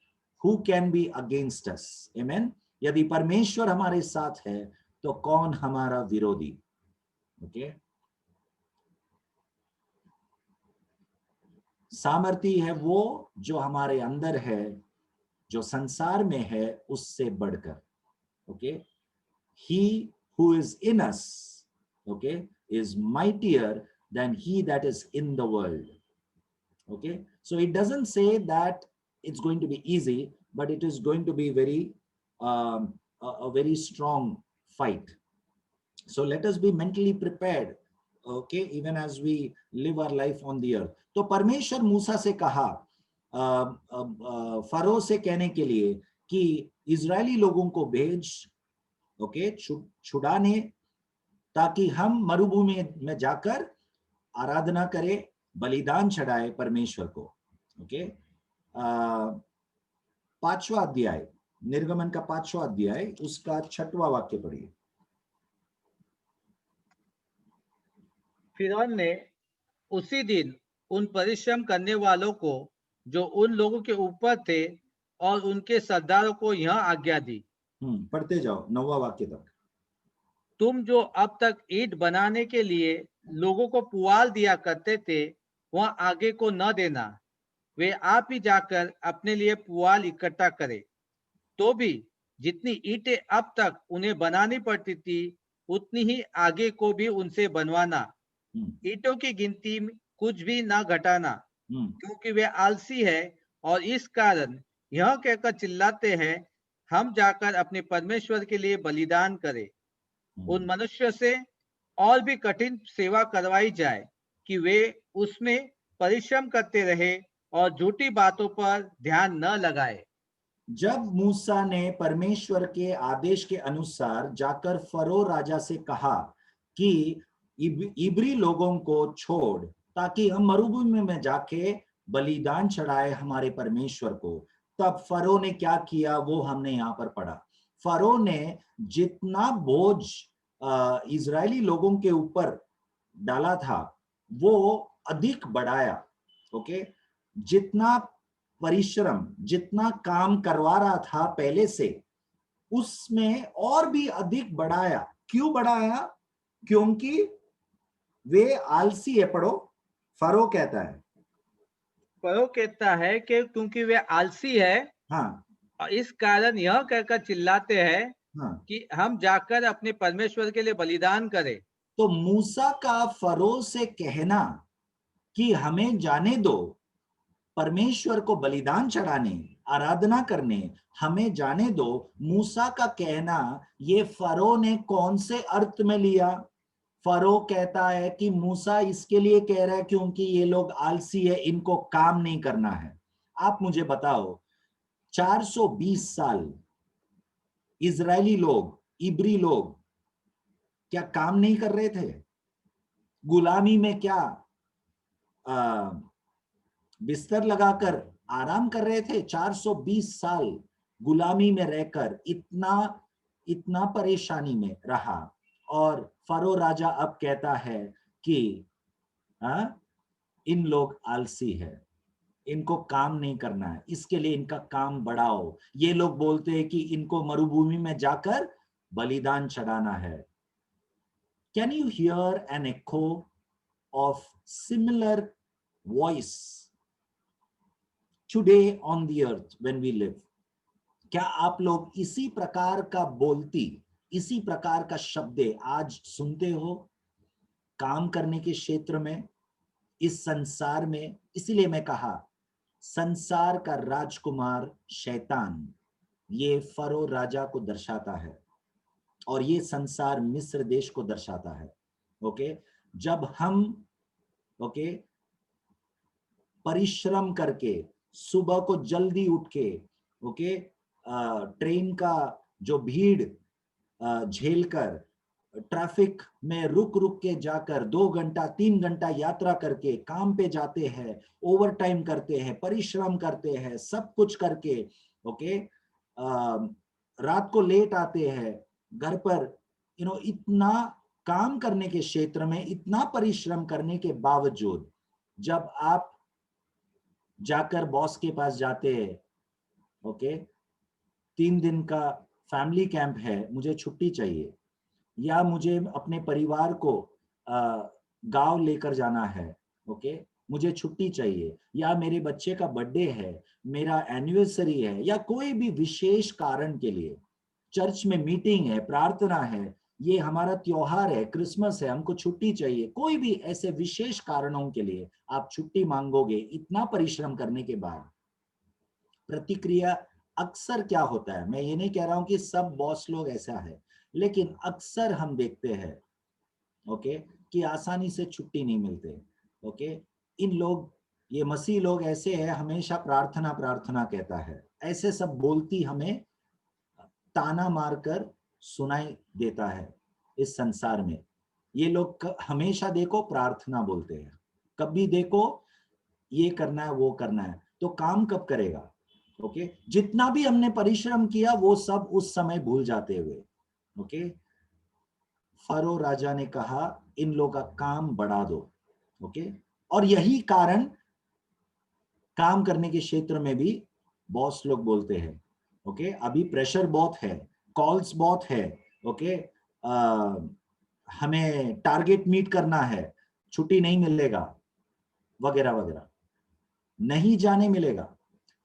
who can be against us? Amen. यदि परमेश्वर हमारे साथ है तो कौन हमारा विरोधी. Okay, सामर्थी है वो जो हमारे अंदर है, जो संसार में है उससे बढ़कर. Okay, he who is in us, okay, is mightier than he that is in the world. Okay, so it doesn't say that it's going to be easy, but it is going to be very a very strong fight. So let us be mentally prepared, okay, even as we live our life on the earth. तो परमेश्वर मूसा से कहा फरो से कहने के लिए कि इजरायली लोगों को भेज, ओके, छुड़ाने, ताकि हम मरुभूमि में जाकर आराधना करें, बलिदान चढ़ाए परमेश्वर को. ओके, 5वां अध्याय, निर्गमन का 5वां अध्याय, उसका 6वां वाक्य पढ़िए. फिरौन ने उसी दिन उन परिश्रम करने वालों को जो उन लोगों के ऊपर थे और उनके सरदारों को यह आज्ञा दी. पढ़ते जाओ 9वां वाक्य तक. तुम जो अब तक ईंट बनाने के लिए लोगों को पुआल दिया करते थे वह आगे को न देना, वे आप ही जाकर अपने लिए पुआल इकट्ठा करें. तो भी जितनी ईंटें अब तक उन्हें बनानी पड़ती थी उतनी ही आगे को भी उनसे बनवाना. ईंटों की गिनती कुछ भी न घटाना, क्योंकि वे आलसी है और इस कारण यह कहकर चिल्लाते हैं हम जाकर अपने परमेश्वर के लिए बलिदान करें. उन मनुष्यों से और भी कठिन सेवा करवाई जाए कि वे उसमें परिश्रम करते रहे और झूठी बातों पर ध्यान न लगाए. जब मूसा ने परमेश्वर के आदेश के अनुसार जाकर फरो राजा से कहा कि इब्री लोगों को छोड़ ताकि हम मरुभूमि में जाके बलिदान चढ़ाए हमारे परमेश्वर को, तब फरो ने क्या किया वो हमने यहाँ पर पढ़ा. फरो ने जितना बोझ इजरायली लोगों के ऊपर डाला था वो अधिक बढ़ाया. ओके, जितना परिश्रम, जितना काम करवा रहा था पहले से, उसमें और भी अधिक बढ़ाया. क्यों बढ़ाया? क्योंकि वे आलसी है. पढ़ो, फरो कहता है, फरो कहता है कि क्योंकि वे आलसी है, हाँ, और इस कारण यह कहकर चिल्लाते हैं हाँ, कि हम जाकर अपने परमेश्वर के लिए बलिदान करें. तो मूसा का फरो से कहना कि हमें जाने दो, परमेश्वर को बलिदान चढ़ाने, आराधना करने, हमें जाने दो, मूसा का कहना ये फरो ने कौन से अर्थ में लिया? फरो कहता है कि मूसा इसके लिए कह रहा है क्योंकि ये लोग आलसी है, इनको काम नहीं करना है. आप मुझे बताओ, 420 साल इजरायली लोग, इब्री लोग क्या काम नहीं कर रहे थे? गुलामी में क्या बिस्तर लगाकर आराम कर रहे थे। 420 साल गुलामी में रहकर इतना परेशानी में रहा, और फरो राजा अब कहता है कि इन लोग आलसी है, इनको काम नहीं करना है, इसके लिए इनका काम बढ़ाओ। ये लोग बोलते हैं कि इनको मरुभूमि में जाकर बलिदान चढ़ाना है। Can you hear an echo of similar voice today on the earth when we live? क्या आप लोग इसी प्रकार का बोलती, इसी प्रकार का शब्द आज सुनते हो काम करने के क्षेत्र में, इस संसार में? इसीलिए मैं कहा संसार का राजकुमार शैतान ये फरो राजा को दर्शाता है, और ये संसार मिस्र देश को दर्शाता है। ओके, जब हम परिश्रम करके सुबह को जल्दी उठ के ट्रेन का जो भीड़ झेलकर ट्रैफिक में रुक रुक के जाकर 2 घंटा 3 घंटा यात्रा करके काम पे जाते हैं, ओवर टाइम करते हैं, परिश्रम करते हैं, सब कुछ करके रात को लेट आते हैं घर पर, इतना काम करने के क्षेत्र में इतना परिश्रम करने के बावजूद जब आप जाकर बॉस के पास जाते हैं, 3 दिन का फैमिली कैंप है, मुझे छुट्टी चाहिए, या मुझे अपने परिवार को गांव लेकर जाना है, मुझे छुट्टी चाहिए, या मेरे बच्चे का बर्थडे है, मेरा एनिवर्सरी है, या कोई भी विशेष कारण के लिए चर्च में मीटिंग है, प्रार्थना है, ये हमारा त्योहार है, क्रिसमस है, हमको छुट्टी चाहिए, कोई भी ऐसे विशेष कारणों के लिए आप छुट्टी मांगोगे इतना परिश्रम करने के बाद, प्रतिक्रिया अक्सर क्या होता है? मैं ये नहीं कह रहा हूं कि सब बॉस लोग ऐसा है, लेकिन अक्सर हम देखते हैं कि आसानी से छुट्टी नहीं मिलते। इन लोग, ये मसीह लोग ऐसे हैं, हमेशा प्रार्थना प्रार्थना कहता है, ऐसे सब बोलती हमें ताना मारकर सुनाई देता है इस संसार में। ये लोग हमेशा देखो प्रार्थना बोलते हैं, कभी देखो ये करना है वो करना है, तो काम कब करेगा? जितना भी हमने परिश्रम किया वो सब उस समय भूल जाते हुए। फरो राजा ने कहा इन लोगों का काम बढ़ा दो। और यही कारण काम करने के क्षेत्र में भी बॉस लोग बोलते हैं। अभी प्रेशर बहुत है, कॉल्स बहुत है, हमें टारगेट मीट करना है, छुट्टी नहीं मिलेगा, वगैरह वगैरह। नहीं जाने मिलेगा।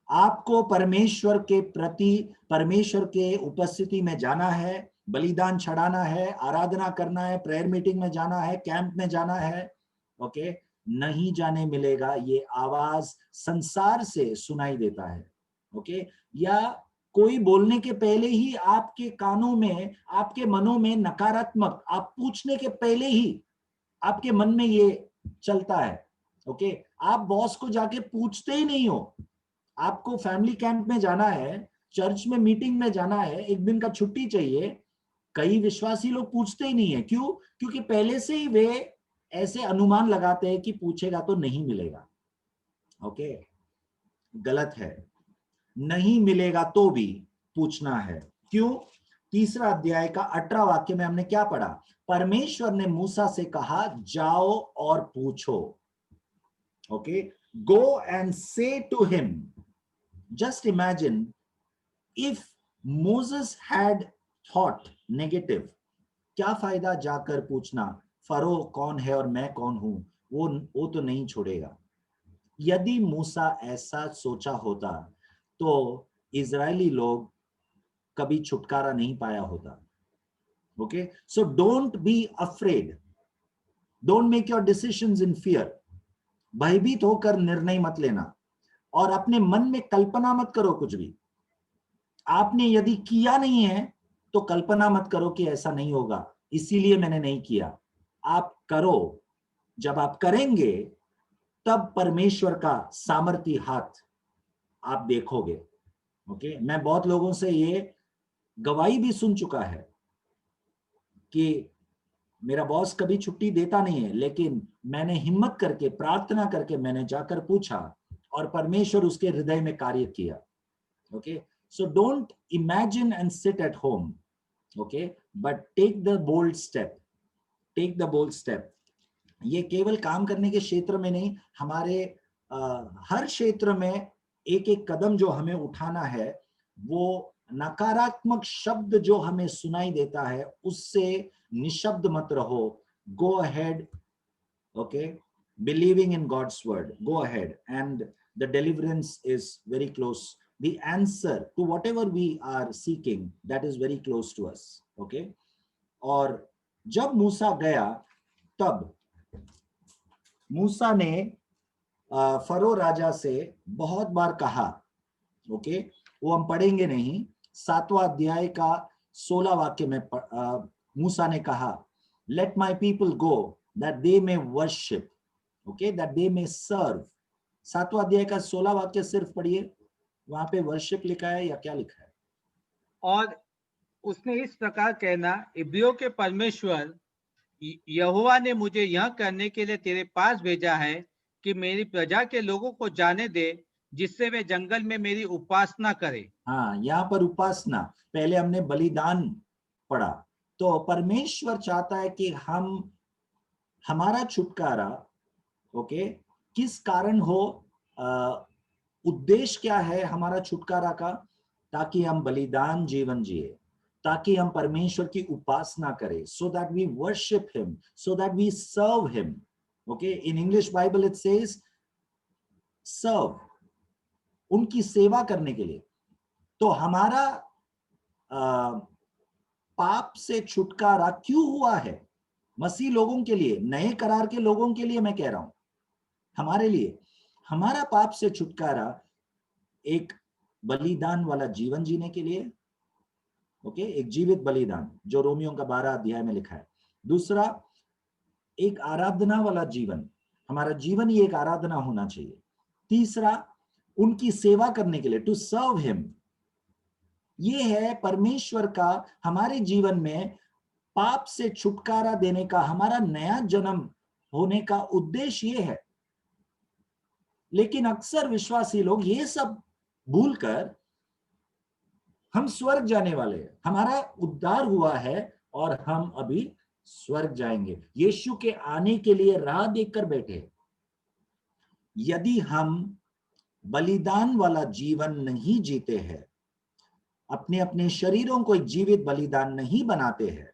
आपको परमेश्वर के प्रति, परमेश्वर के उपस्थिति में जाना है, बलिदान चढ़ाना है, आराधना करना है, प्रेयर मीटिंग में जाना है, कैंप में जाना है। नहीं जाने मिलेगा, ये आवाज संसार से सुनाई देता है। या कोई बोलने के पहले ही आपके कानों में, आपके मनों में नकारात्मक, आप पूछने के पहले ही आपके मन में ये चलता है। आप बॉस को जाके पूछते ही नहीं हो, आपको फैमिली कैंप में जाना है, चर्च में मीटिंग में जाना है, 1 दिन का छुट्टी चाहिए, कई विश्वासी लोग पूछते ही नहीं है। क्यों? क्योंकि पहले से ही वे ऐसे अनुमान लगाते हैं कि पूछेगा तो नहीं मिलेगा। गलत है, नहीं मिलेगा तो भी पूछना है। क्यों? 3 अध्याय का 18 वाक्य में हमने क्या पढ़ा? परमेश्वर ने मूसा से कहा जाओ और पूछो। Go and say to him. Just imagine if Moses had thought negative, क्या फायदा जाकर पूछना फरो कौन है और मैं कौन हूं, वो तो नहीं छोड़ेगा। यदि मूसा ऐसा सोचा होता तो इजरायली लोग कभी छुटकारा नहीं पाया होता। So don't be afraid, don't make your decisions in fear. भयभीत होकर निर्णय मत लेना, और अपने मन में कल्पना मत करो कुछ भी। आपने यदि किया नहीं है तो कल्पना मत करो कि ऐसा नहीं होगा, इसीलिए मैंने नहीं किया। आप करो, जब आप करेंगे तब परमेश्वर का सामर्थी हाथ आप देखोगे। मैं बहुत लोगों से ये गवाही भी सुन चुका है कि मेरा बॉस कभी छुट्टी देता नहीं है, लेकिन मैंने हिम्मत करके, प्रार्थना करके मैंने जाकर पूछा और परमेश्वर उसके हृदय में कार्य किया। Okay, so don't imagine and sit at home, okay, but take the bold step, take the bold step. ये केवल काम करने के क्षेत्र में नहीं, हमारे हर क्षेत्र में एक एक कदम जो हमें उठाना है, वो नकारात्मक शब्द जो हमें सुनाई देता है उससे निशब्द मत रहो। Go ahead, okay, believing in God's word, go ahead and the deliverance is very close. The answer to whatever we are seeking, that is very close to us, okay? और जब मूसा गया, तब मूसा ने फरो राजा से बहुत बार कहा, ओके, वो हम पढ़ेंगे नहीं, 7वां अध्याय का 16 वाक्य में मूसा ने कहा, let my people go that they may worship, okay, that they may serve. 7वां अध्याय का 16 वाक्य सिर्फ पढ़िए, वहां पे वर्शिप लिखा है या क्या लिखा है? और उसने इस प्रकार कहना, इब्रियों के परमेश्वर यहोवा ने मुझे यह करने के लिए तेरे पास भेजा है कि मेरी प्रजा के लोगों को जाने दे, जिससे वे जंगल में मेरी उपासना करें। हाँ, यहाँ पर उपासना, पहले हमने बलिदान पढ़ा, तो परमेश्वर चाहता है कि हम, हमारा छुटकारा, ओके, किस कारण हो, उद्देश्य क्या है हमारा छुटकारा का? ताकि हम बलिदान जीवन जिए, ताकि हम परमेश्वर की उपासना करें, so that we worship him, so that we serve him. Okay, in English Bible it says serve, उनकी सेवा करने के लिए। तो हमारा पाप से छुटकारा क्यों हुआ है? मसीह लोगों के लिए, नए करार के लोगों के लिए मैं कह रहा हूं, हमारे लिए हमारा पाप से छुटकारा एक बलिदान वाला जीवन जीने के लिए, ओके, एक जीवित बलिदान जो रोमियो का 12 अध्याय में लिखा है। दूसरा, एक आराधना वाला जीवन, हमारा जीवन ही एक आराधना होना चाहिए। तीसरा, उनकी सेवा करने के लिए, टू सर्व हिम। ये है परमेश्वर का हमारे जीवन में पाप से छुटकारा देने का, हमारा नया जन्म होने का उद्देश्य ये है। लेकिन अक्सर विश्वासी लोग ये सब भूलकर, हम स्वर्ग जाने वाले हैं, हमारा उद्धार हुआ है और हम अभी स्वर्ग जाएंगे, यीशु के आने के लिए राह देखकर बैठे। यदि हम बलिदान वाला जीवन नहीं जीते हैं, अपने अपने शरीरों को एक जीवित बलिदान नहीं बनाते हैं,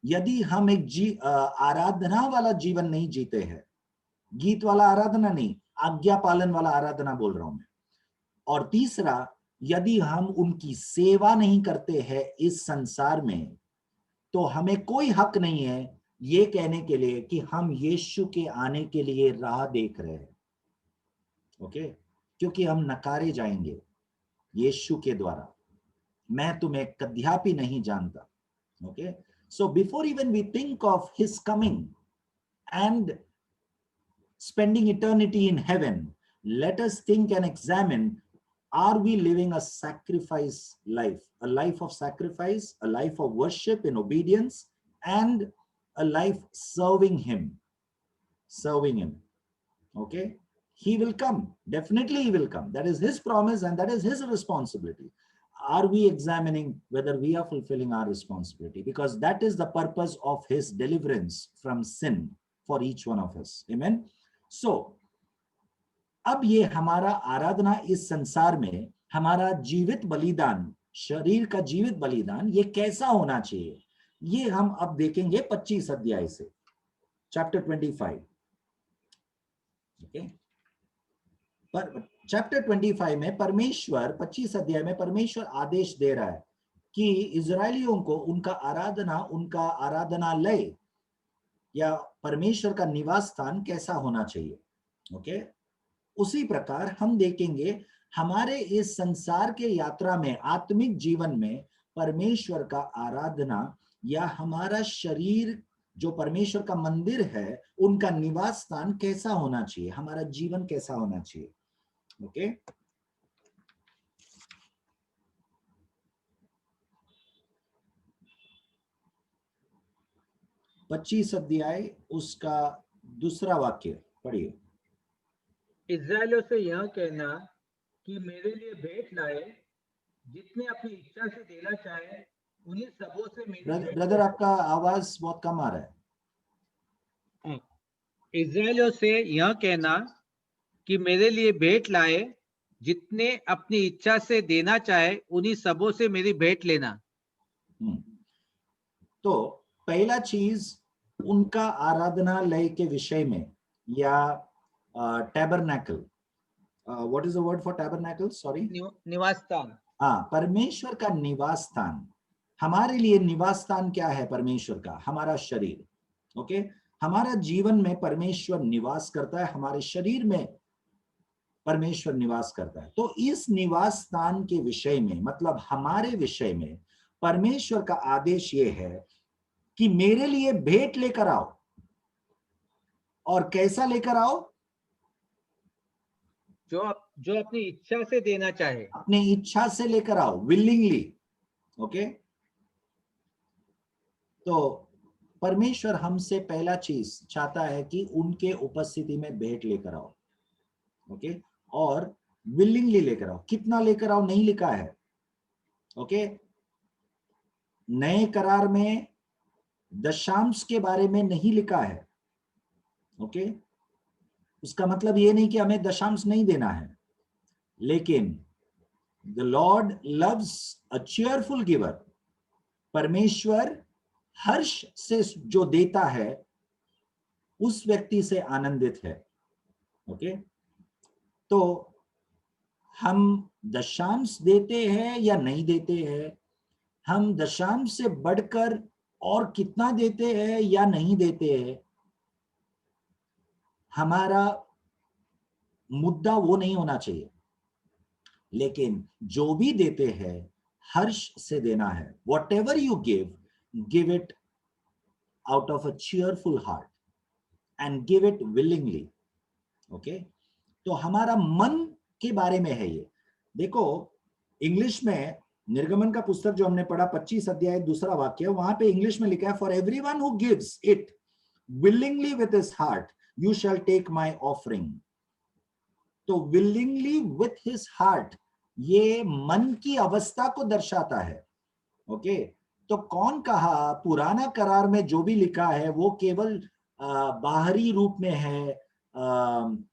यदि हम एक आराधना वाला जीवन नहीं जीते हैं, गीत वाला आराधना नहीं, आज्ञा पालन वाला आराधना बोल रहा हूं मैं। और तीसरा, यदि हम उनकी सेवा नहीं करते हैं इस संसार में, तो हमें कोई हक नहीं है ये कहने के लिए कि हम यीशु के आने के लिए राह देख रहे हैं, ओके, क्योंकि हम नकारे जाएंगे यीशु के द्वारा। मैं तुम्हें कदापि नहीं जानता, okay. So before even we think of his coming and spending eternity in heaven, let us think and examine, are we living a sacrifice life, a life of sacrifice, a life of worship in obedience, and a life serving him, okay? He will come, definitely he will come. That is his promise and that is his responsibility. Are we examining whether we are fulfilling our responsibility? Because that is the purpose of his deliverance from sin for each one of us. Amen. So अब ये हमारा आराधना इस संसार में, हमारा जीवित बलिदान, शरीर का जीवित बलिदान, ये कैसा होना चाहिए, ये हम अब देखेंगे 25 अध्याय से, चैप्टर 25, ओके। पर चैप्टर 25 में परमेश्वर, 25 अध्याय में परमेश्वर आदेश दे रहा है कि इजरायलियों को उनका आराधनालय या परमेश्वर का निवास स्थान कैसा होना चाहिए, ओके। उसी प्रकार हम देखेंगे हमारे इस संसार के यात्रा में, आत्मिक जीवन में परमेश्वर का आराधना या हमारा शरीर जो परमेश्वर का मंदिर है, उनका निवास स्थान कैसा होना चाहिए, हमारा जीवन कैसा होना चाहिए, ओके। 25 अध्याय उसका दूसरा वाक्य पढ़िए। इस्राएलियों से यह कहना कि मेरे लिए भेंट लाए, जितने अपनी इच्छा से देना चाहे उन्हीं सबों से मेरी भेंट ब्रदर आपका आवाज बहुत कम आ रहा है। इस्राएलियों से यह कहना कि मेरे लिए भेंट लाए, जितने अपनी इच्छा से देना चाहे उन्हीं सबों से मेरी भेंट लेना। तो पहला चीज उनका आराधनालय के विषय में या tabernacle, what is the word for tabernacle, sorry, निवास स्थान। हाँ, परमेश्वर का निवास स्थान। हमारे लिए निवास स्थान क्या है परमेश्वर का? हमारा शरीर। ओके, हमारा जीवन में परमेश्वर निवास करता है, हमारे शरीर में परमेश्वर निवास करता है। तो इस निवास स्थान के विषय में, मतलब हमारे विषय में, परमेश्वर का आदेश ये है कि मेरे लिए भेंट लेकर आओ। और कैसा लेकर आओ? जो अपनी इच्छा से देना चाहे, अपनी इच्छा से लेकर आओ, विलिंगली। ओके, तो परमेश्वर हमसे पहला चीज चाहता है कि उनके उपस्थिति में भेंट लेकर आओ। ओके, और विलिंगली लेकर आओ। कितना लेकर आओ नहीं लिखा है। ओके, नए करार में दशांश के बारे में नहीं लिखा है। ओके, उसका मतलब ये नहीं कि हमें दशांश नहीं देना है, लेकिन the Lord loves a cheerful giver. परमेश्वर हर्ष से जो देता है उस व्यक्ति से आनंदित है। ओके, तो हम दशांश देते हैं या नहीं देते हैं, हम दशांश से बढ़कर और कितना देते हैं या नहीं देते हैं, हमारा मुद्दा वो नहीं होना चाहिए। लेकिन जो भी देते हैं हर्ष से देना है। What ever you give it out of a cheerful heart and give it willingly. Okay, तो हमारा मन के बारे में है ये। देखो, इंग्लिश में निर्गमन का पुस्तक जो हमने पढ़ा 25 अध्याय 2 वाक्य, वहां पे इंग्लिश में लिखा है, for everyone who gives it willingly with his heart you shall take my offering। तो willingly with his heart ये मन की अवस्था को दर्शाता है। ओके, तो कौन कहा पुराना करार में जो भी लिखा है वो केवल बाहरी रूप में है,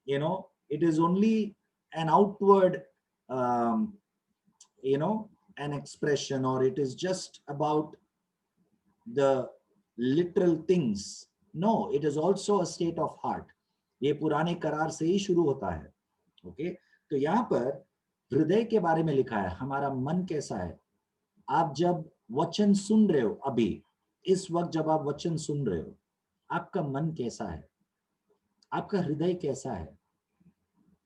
you know, it is only an outward an expression, or it is just about the literal things. No, it is also a state of heart। ये पुराने करार से ही शुरू होता है। ओके, तो यहाँ पर हृदय के बारे में लिखा है, हमारा मन कैसा है। आप जब वचन सुन रहे हो, अभी इस वक्त जब आप वचन सुन रहे हो, आपका मन कैसा है, आपका हृदय कैसा है।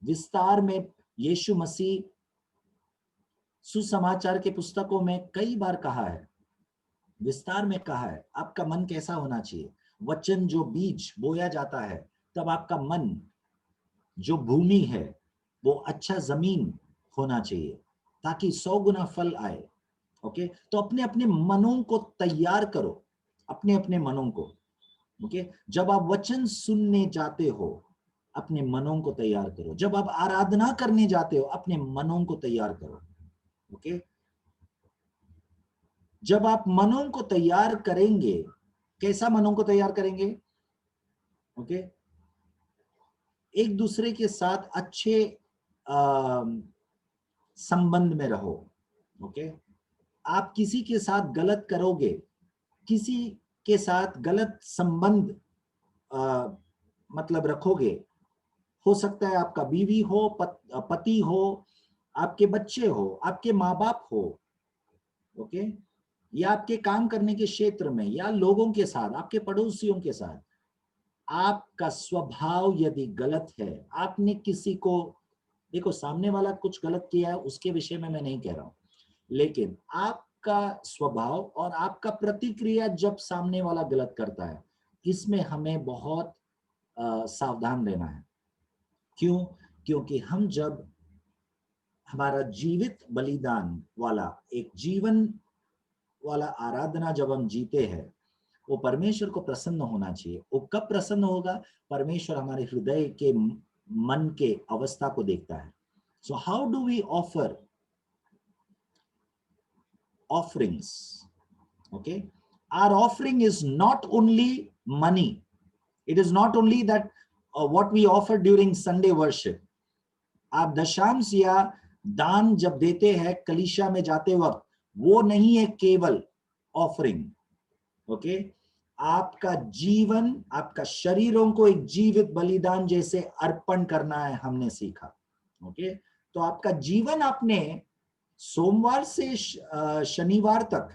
विस्तार में यीशु मसीह सुसमाचार के पुस्तकों में कई बार कहा है, विस्तार में कहा है, आपका मन कैसा होना चाहिए। वचन जो बीज बोया जाता है, तब आपका मन जो भूमि है वो अच्छा जमीन होना चाहिए ताकि 100 गुना फल आए। ओके, तो अपने अपने मनों को तैयार करो, अपने अपने मनों को। ओके, जब आप वचन सुनने जाते हो अपने मनों को तैयार करो, जब आप आराधना करने जाते हो अपने मनों को तैयार करो। ओके, जब आप मनों को तैयार करेंगे, कैसा मनों को तैयार करेंगे? ओके, एक दूसरे के साथ अच्छे संबंध में रहो। ओके, आप किसी के साथ गलत करोगे, किसी के साथ गलत संबंध मतलब रखोगे, हो सकता है आपका बीवी हो, पति हो, आपके बच्चे हो, आपके माँ बाप हो, ओके, या आपके काम करने के क्षेत्र में, या लोगों के साथ, आपके पड़ोसियों के साथ, आपका स्वभाव यदि गलत है, आपने किसी को, देखो सामने वाला कुछ गलत किया है उसके विषय में मैं नहीं कह रहा हूं, लेकिन आपका स्वभाव और आपका प्रतिक्रिया जब सामने वाला गलत करता है, इसमें हमें बहुत सावधान रहना है। क्यों? क्योंकि हम जब हमारा जीवित बलिदान वाला एक जीवन वाला आराधना जब हम जीते हैं, वो परमेश्वर को प्रसन्न होना चाहिए। वो कब प्रसन्न होगा? परमेश्वर हमारे हृदय के मन के अवस्था को देखता है। So how do we offer offerings? Okay, our offering is not only money. It is not only that what we offer during Sunday worship. आप दशांश या दान जब देते हैं कलीसिया में जाते वक्त, वो नहीं है केवल ऑफरिंग। ओके, आपका जीवन, आपका शरीरों को एक जीवित बलिदान जैसे अर्पण करना है, हमने सीखा। ओके, तो आपका जीवन आपने सोमवार से शनिवार तक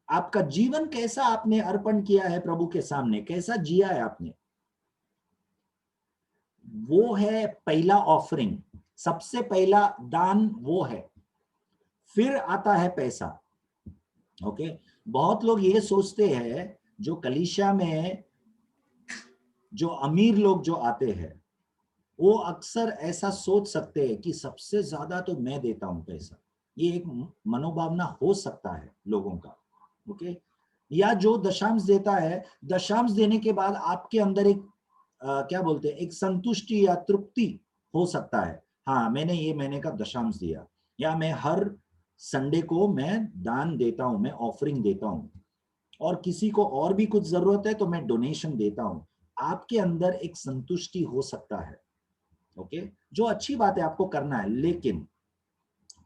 आपका जीवन कैसा आपने अर्पण किया है प्रभु के सामने, कैसा जिया है आपने, वो है पहला ऑफरिंग। सबसे पहला दान वो है, फिर आता है पैसा। ओके, बहुत लोग ये सोचते हैं, जो कलीसिया में जो अमीर लोग जो आते हैं, वो अक्सर ऐसा सोच सकते हैं कि सबसे ज्यादा तो मैं देता हूं पैसा। ये एक मनोभावना हो सकता है लोगों का। ओके, या जो दशांश देता है, दशांश देने के बाद आपके अंदर एक क्या बोलते हैं, एक संतुष्टि या तृप्ति हो सकता है। हाँ, मैंने ये महीने का दशांश दिया, या मैं हर संडे को मैं दान देता हूं, मैं ऑफरिंग देता हूं, और किसी को और भी कुछ जरूरत है तो मैं डोनेशन देता हूं। आपके अंदर एक संतुष्टि हो सकता है। ओके, जो अच्छी बात है, आपको करना है, लेकिन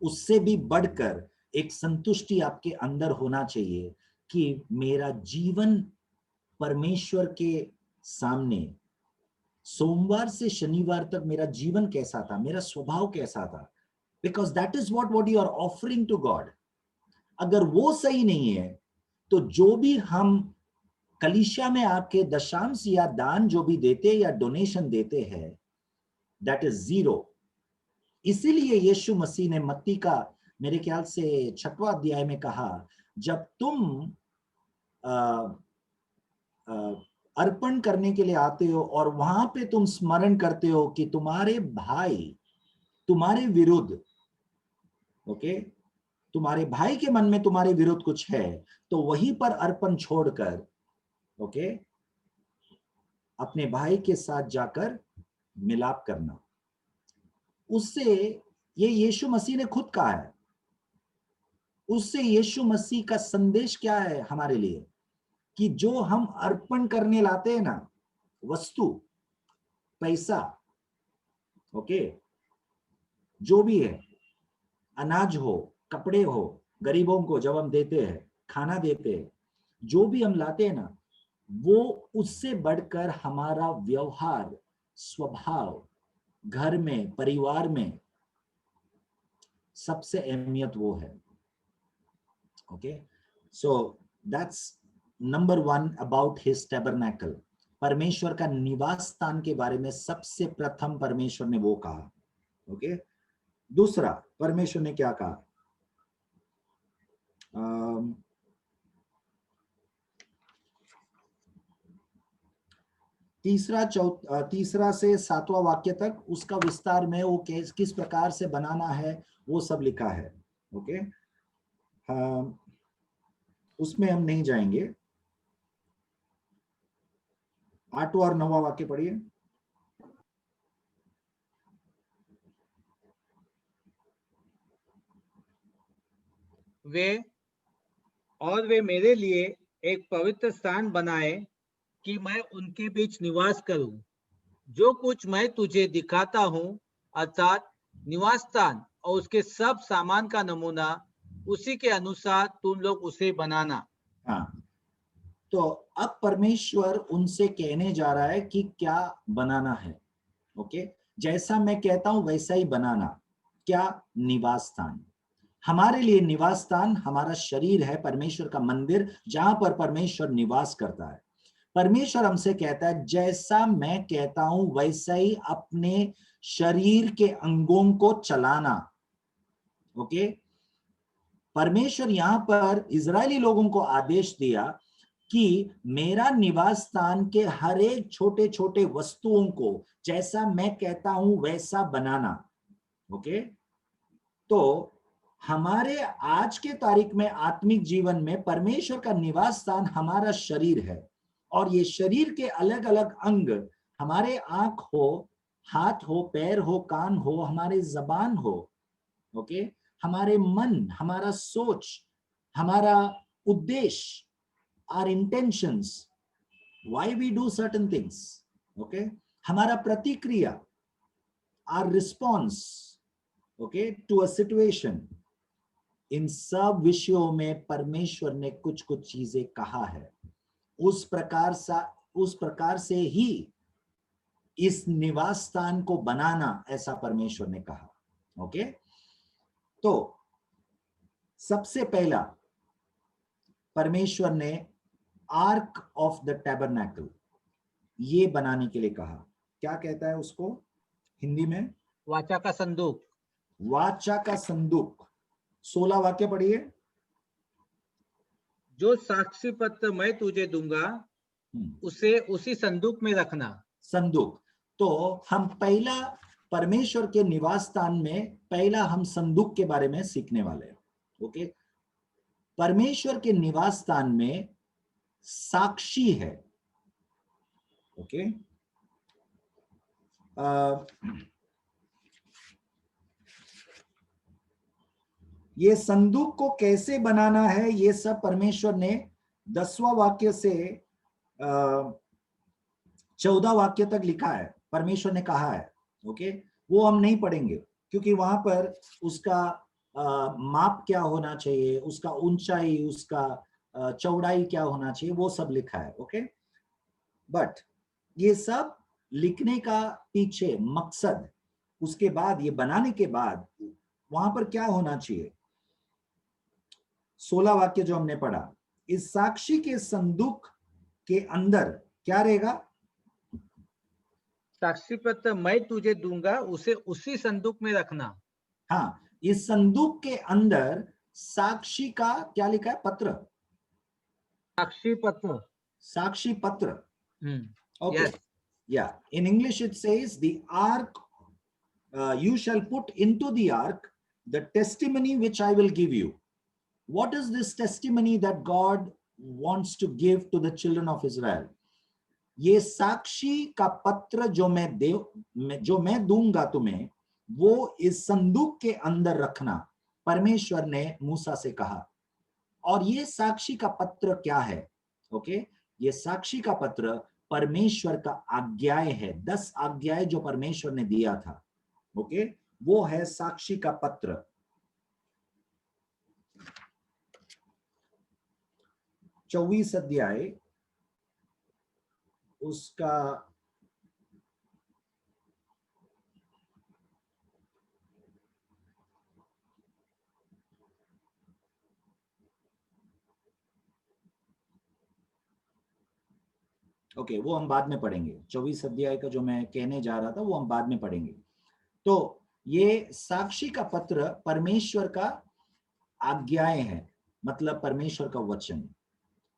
उससे भी बढ़कर एक संतुष्टि आपके अंदर होना चाहिए कि मेरा जीवन परमेश्वर के सामने सोमवार से शनिवार तक मेरा जीवन कैसा था, मेरा स्वभाव कैसा था, because that is what you are offering to God. अगर वो सही नहीं है तो जो भी हम कलीसिया में आके दशांश या दान जो भी देते या डोनेशन देते हैं, दैट इज जीरो। इसीलिए यीशु मसीह ने मत्ती का मेरे ख्याल से 6वां अध्याय में कहा, जब तुम अर्पण करने के लिए आते हो और वहां पे तुम स्मरण करते हो कि तुम्हारे भाई तुम्हारे विरुद्ध, ओके, तुम्हारे भाई के मन में तुम्हारे विरुद्ध कुछ है, तो वहीं पर अर्पण छोड़कर, ओके, अपने भाई के साथ जाकर मिलाप करना। उससे, ये यीशु मसीह ने खुद कहा है, उससे यीशु मसीह का संदेश क्या है हमारे लिए, कि जो हम अर्पण करने लाते हैं ना, वस्तु, पैसा, ओके, जो भी है, अनाज हो, कपड़े हो, गरीबों को जब हम देते हैं, खाना देते हैं, जो भी हम लाते हैं ना, वो उससे बढ़कर हमारा व्यवहार, स्वभाव, घर में, परिवार में सबसे अहमियत वो है। Okay, so that's number 1 about his tabernacle. परमेश्वर का निवास स्थान के बारे में सबसे प्रथम परमेश्वर ने वो कहा। ओके, दूसरा परमेश्वर ने क्या कहा, तीसरा से 7वां वाक्य तक उसका विस्तार में वो किस प्रकार से बनाना है वो सब लिखा है। ओके, उसमें हम नहीं जाएंगे। 8वां और 9वां वाक्य पढ़िए। वे मेरे लिए एक पवित्र स्थान बनाए कि मैं उनके बीच निवास करूं। जो कुछ मैं तुझे दिखाता हूं, अर्थात निवास स्थान और उसके सब सामान का नमूना, उसी के अनुसार तुम लोग उसे बनाना। हाँ, तो अब परमेश्वर उनसे कहने जा रहा है कि क्या बनाना है। ओके, जैसा मैं कहता हूं वैसा ही बनाना। क्या? निवास स्थान। हमारे लिए निवास स्थान हमारा शरीर है, परमेश्वर का मंदिर, जहां पर परमेश्वर निवास करता है। परमेश्वर हमसे कहता है जैसा मैं कहता हूं वैसा ही अपने शरीर के अंगों को चलाना। ओके, परमेश्वर यहां पर इजरायली लोगों को आदेश दिया कि मेरा निवास स्थान के हर एक छोटे छोटे वस्तुओं को जैसा मैं कहता हूं वैसा बनाना। ओके, तो हमारे आज के तारीख में आत्मिक जीवन में परमेश्वर का निवास स्थान हमारा शरीर है, और ये शरीर के अलग अलग अंग, हमारे आंख हो, हाथ हो, पैर हो, कान हो, हमारी जबान हो, ओके, हमारे मन, हमारा सोच, हमारा उद्देश्य, our intentions, why we do certain things, okay, हमारा प्रतिक्रिया, our response, okay, to a situation, इन सब विषयों में परमेश्वर ने कुछ कुछ चीजें कहा है। उस प्रकार से ही इस निवास स्थान को बनाना, ऐसा परमेश्वर ने कहा। ओके, तो सबसे पहला परमेश्वर ने आर्क ऑफ द टैबरनैकल ये बनाने के लिए कहा। क्या कहता है उसको हिंदी में? वाचा का संदूक। वाचा का संदूक। 16 वाक्य पढ़िए। जो साक्षी पत्र मैं तुझे दूंगा उसे उसी संदूक में रखना। संदूक। तो हम पहला परमेश्वर के निवास स्थान में पहला हम संदूक के बारे में सीखने वाले हैं। ओके, परमेश्वर के निवास स्थान में साक्षी है। ओके, ये संदूक को कैसे बनाना है ये सब परमेश्वर ने 10वां वाक्य से 14 वाक्य तक लिखा है, परमेश्वर ने कहा है। ओके, वो हम नहीं पढ़ेंगे क्योंकि वहां पर उसका माप क्या होना चाहिए, उसका ऊंचाई, उसका चौड़ाई क्या होना चाहिए, वो सब लिखा है। ओके, बट ये सब लिखने का पीछे मकसद, उसके बाद ये बनाने के बाद वहां पर क्या होना चाहिए, 16 वाक्य जो हमने पढ़ा, इस साक्षी के संदूक के अंदर क्या रहेगा? साक्षी पत्र मैं तुझे दूंगा उसे उसी संदूक में रखना। हाँ, इस संदूक के अंदर साक्षी का क्या लिखा है? पत्र, साक्षी पत्र, साक्षी पत्र। Okay, yes. yeah, in English it says the ark, you shall put into the ark the testimony which I will give you. What is this testimony that God wants to give to the children of Israel? ये साक्षी का पत्र जो मैं दूंगा तुम्हें, वो इस संदूक के अंदर रखना, परमेश्वर ने मूसा से कहा। और ये साक्षी का पत्र क्या है? ओके, ये साक्षी का पत्र परमेश्वर का आज्ञाएं है, 10 आज्ञाएं जो परमेश्वर ने दिया था। ओके, वो है साक्षी का पत्र। चौबीस अध्याय उसका ओके, वो हम बाद में पढ़ेंगे। 24 अध्याय का जो मैं कहने जा रहा था वो हम बाद में पढ़ेंगे। तो ये साक्षी का पत्र परमेश्वर का आज्ञाएं है, मतलब परमेश्वर का वचन,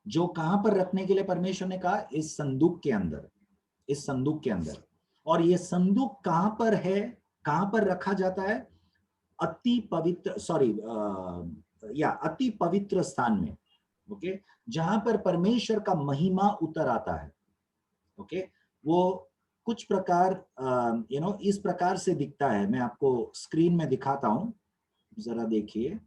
जो कहां पर रखने के लिए परमेश्वर ने कहा? इस संदूक के अंदर, इस संदूक के अंदर। और ये संदूक कहां पर है, कहां पर रखा जाता है? अति पवित्र, अति पवित्र स्थान में। ओके, जहां पर परमेश्वर का महिमा उतर आता है। ओके, वो कुछ प्रकार इस प्रकार से दिखता है। मैं आपको स्क्रीन में दिखाता हूं, जरा देखिए।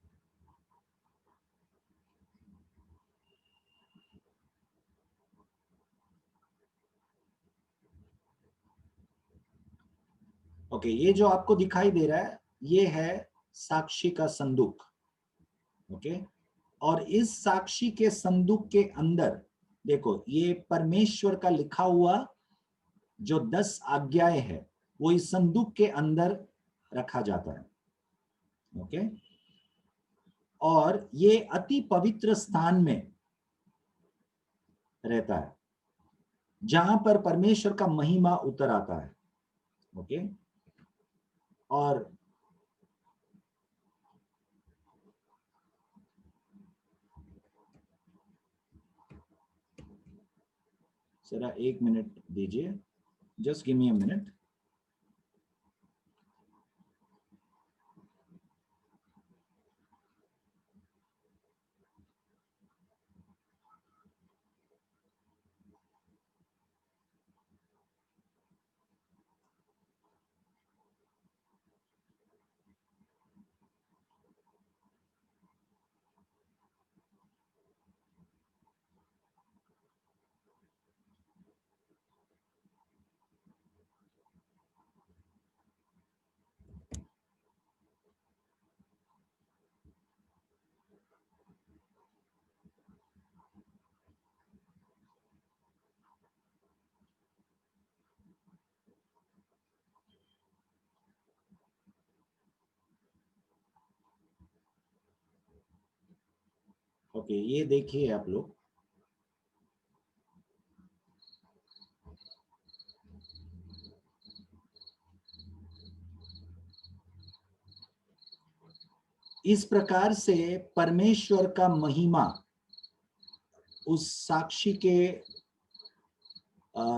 ओके, ये जो आपको दिखाई दे रहा है ये है साक्षी का संदूक। ओके, और इस साक्षी के संदूक के अंदर देखो, ये परमेश्वर का लिखा हुआ जो 10 आज्ञाएं है वो इस संदूक के अंदर रखा जाता है। ओके, और ये अति पवित्र स्थान में रहता है जहां पर परमेश्वर का महिमा उतर आता है। ओके, और जरा 1 मिनट दीजिए, just give me a minute. Okay, ये देखिए आप लोग, इस प्रकार से परमेश्वर का महिमा उस साक्षी के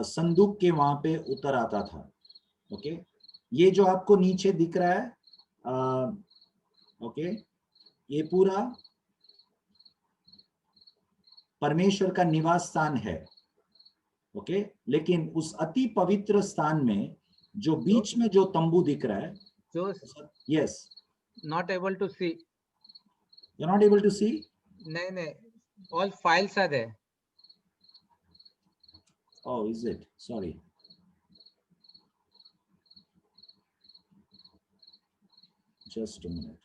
संदूक के वहां पे उतर आता था। ओके, ये जो आपको नीचे दिख रहा है, ओके, ये पूरा परमेश्वर का निवास स्थान है। ओके, लेकिन उस अति पवित्र स्थान में जो बीच में जो तंबू दिख रहा है, जो yes, not able to see. You are not able to see? नहीं नहीं, all files are there. Oh, is it? Sorry. Just a minute.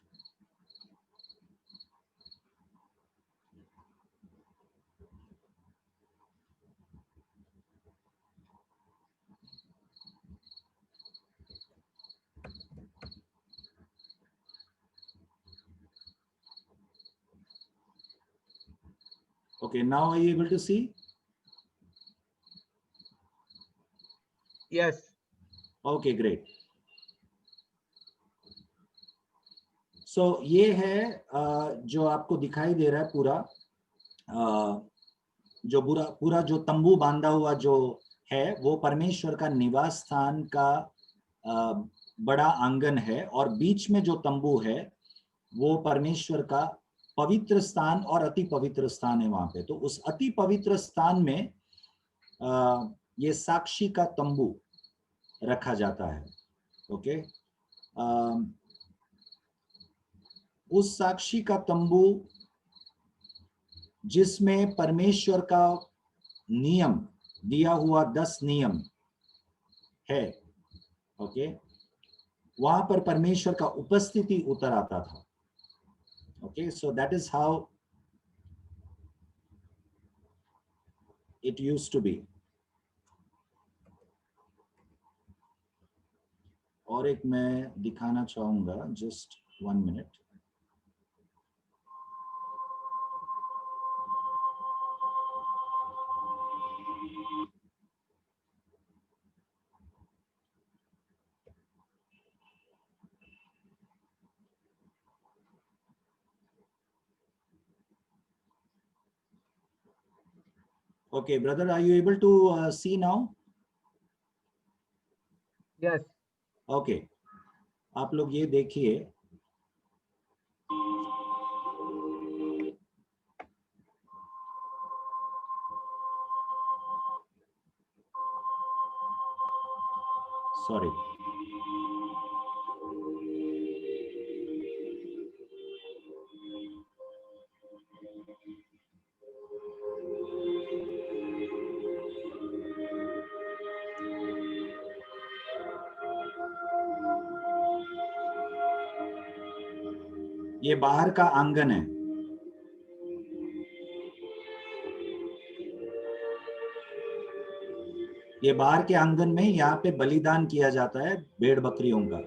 Okay, now are you able to see? Yes. Okay, great. So ये है जो आपको दिखाई दे रहा है पूरा, जो पूरा जो तंबू बांधा हुआ जो है वो परमेश्वर का निवास स्थान का बड़ा आंगन है, और बीच में जो तंबू है वो परमेश्वर का पवित्र स्थान और अति पवित्र स्थान है वहां पे। तो उस अति पवित्र स्थान में ये साक्षी का तंबू रखा जाता है। ओके, उस साक्षी का तंबू जिसमें परमेश्वर का नियम दिया हुआ 10 नियम है, ओके, वहां पर परमेश्वर का उपस्थिति उतर आता था। Okay, so that is how it used to be. और एक मैं दिखाना चाहूंगा, just 1 minute. Okay, brother, are you able to see now? Yes. Okay, आप लोग ये देखिए, सॉरी, ये बाहर का आंगन है। ये बाहर के आंगन में यहाँ पे बलिदान किया जाता है भेड़ बकरियों का।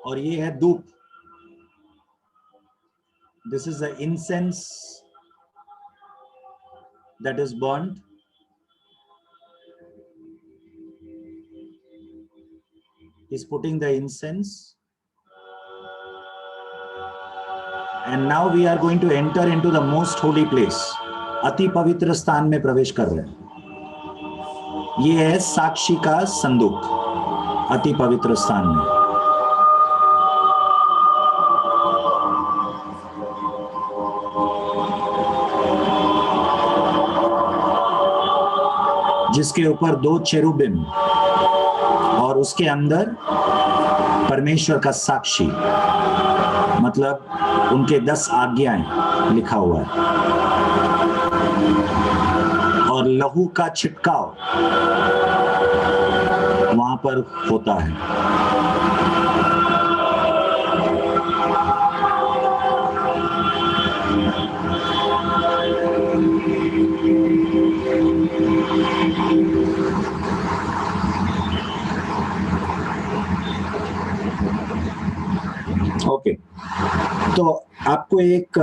और ये है धूप. This is the incense that is burned. He's putting the incense. And now we are going to enter into the most holy place. अति पवित्र स्थान में प्रवेश कर रहे हैं. ये है साक्षी का संदूक अति पवित्र स्थान में. जिसके ऊपर 2 चेरुबिम और उसके अंदर परमेश्वर का साक्षी, मतलब उनके 10 आज्ञाएं लिखा हुआ है, और लहू का छिटकाव वहां पर होता है. ओके, तो आपको एक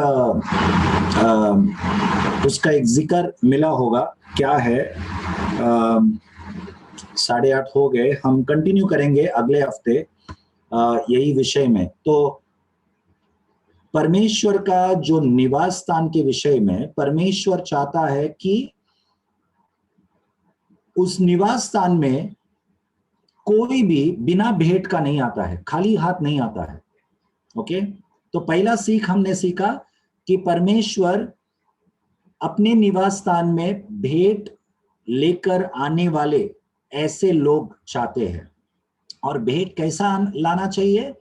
उसका एक जिक्र मिला होगा. क्या है? 8:30 हो गए. हम कंटिन्यू करेंगे अगले हफ्ते यही विषय में. तो परमेश्वर का जो निवास स्थान के विषय में, परमेश्वर चाहता है कि उस निवास स्थान में कोई भी बिना भेंट का नहीं आता है, खाली हाथ नहीं आता है. ओके, तो पहला सीख हमने सीखा कि परमेश्वर अपने निवास स्थान में भेंट लेकर आने वाले ऐसे लोग चाहते हैं. और भेंट कैसा लाना चाहिए?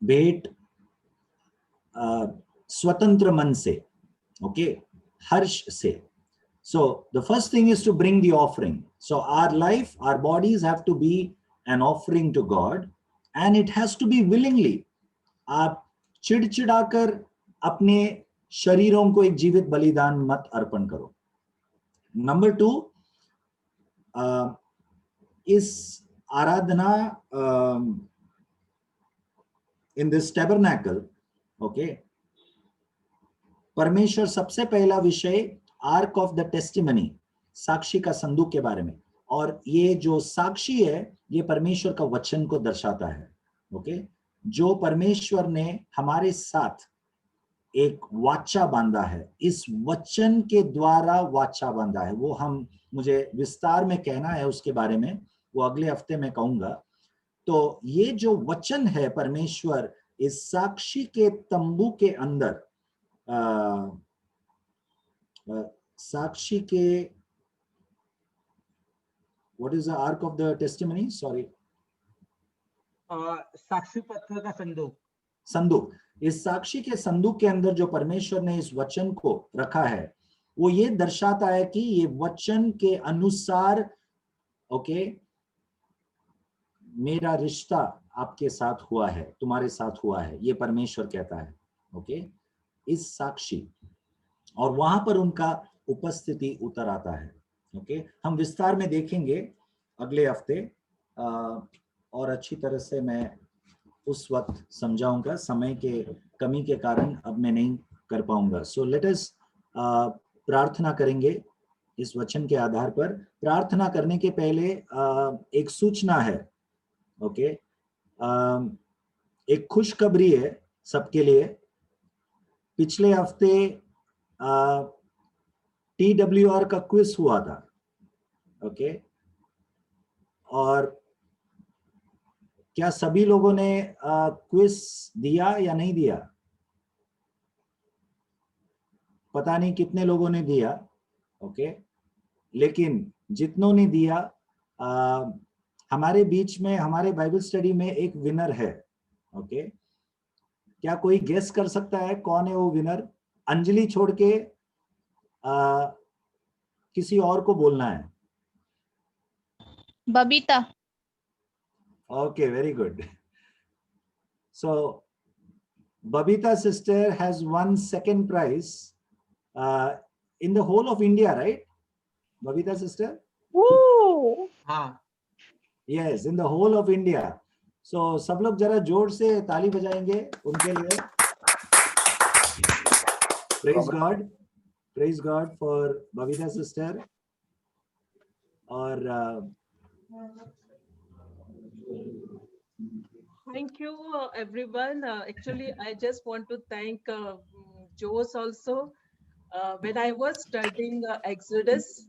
भेंट स्वतंत्र मन से, ओके, हर्ष से. So the first thing is to bring the offering. So our life, our bodies have to be an offering to God. And it has to be willingly. आप चिड़चिड़ाकर अपने शरीरों को एक जीवित बलिदान मत अर्पण करो. नंबर 2, इस आराधना इन दिस टैबरनैकल, ओके, परमेश्वर सबसे पहला विषय आर्क ऑफ द टेस्टिमनी, साक्षी का संदूक के बारे में. और ये जो साक्षी है, ये परमेश्वर का वचन को दर्शाता है. ओके, जो परमेश्वर ने हमारे साथ एक वाचा बांधा है, इस वचन के द्वारा वाचा बांधा है. वो मुझे विस्तार में कहना है उसके बारे में, वो अगले हफ्ते में कहूंगा. तो ये जो वचन है, परमेश्वर इस साक्षी के तंबू के अंदर, साक्षी के, what is the ark of the testimony? Sorry. साक्षी पत्र का संदूक. इस साक्षी के संदूक के अंदर जो परमेश्वर ने इस वचन को रखा है, वो ये दर्शाता है कि ये वचन के अनुसार, ओके, मेरा रिश्ता आपके साथ हुआ है, तुम्हारे साथ हुआ है, ये परमेश्वर कहता है. ओके, इस साक्षी, और वहां पर उनका उपस्थिति उतर आता है. ओके, हम विस्तार में देखेंगे अगले हफ्ते, और अच्छी तरह से मैं उस वक्त समझाऊंगा. समय के कमी के कारण अब मैं नहीं कर पाऊंगा. सो लेट अस प्रार्थना करेंगे इस वचन के आधार पर. प्रार्थना करने के पहले एक सूचना है. ओके, एक खुशखबरी है सबके लिए. पिछले हफ्ते TWR का क्विज हुआ था. ओके, और क्या सभी लोगों ने क्विज दिया या नहीं दिया? पता नहीं कितने लोगों ने दिया. ओके, लेकिन जितनों ने दिया, हमारे बीच में, हमारे बाइबल स्टडी में एक विनर है. ओके, क्या कोई गेस कर सकता है कौन है वो विनर? अंजलि छोड़ के किसी और को बोलना है. Babita. Okay, very good. So, Babita sister has won second prize in the whole of India, right? Babita sister? Woo! हाँ. Yes, in the whole of India. सो सब लोग जरा जोर से ताली बजाएंगे उनके लिए. Praise God for Babita sister. और Thank you, everyone. Actually, I just want to thank Jose also. When I was studying Exodus,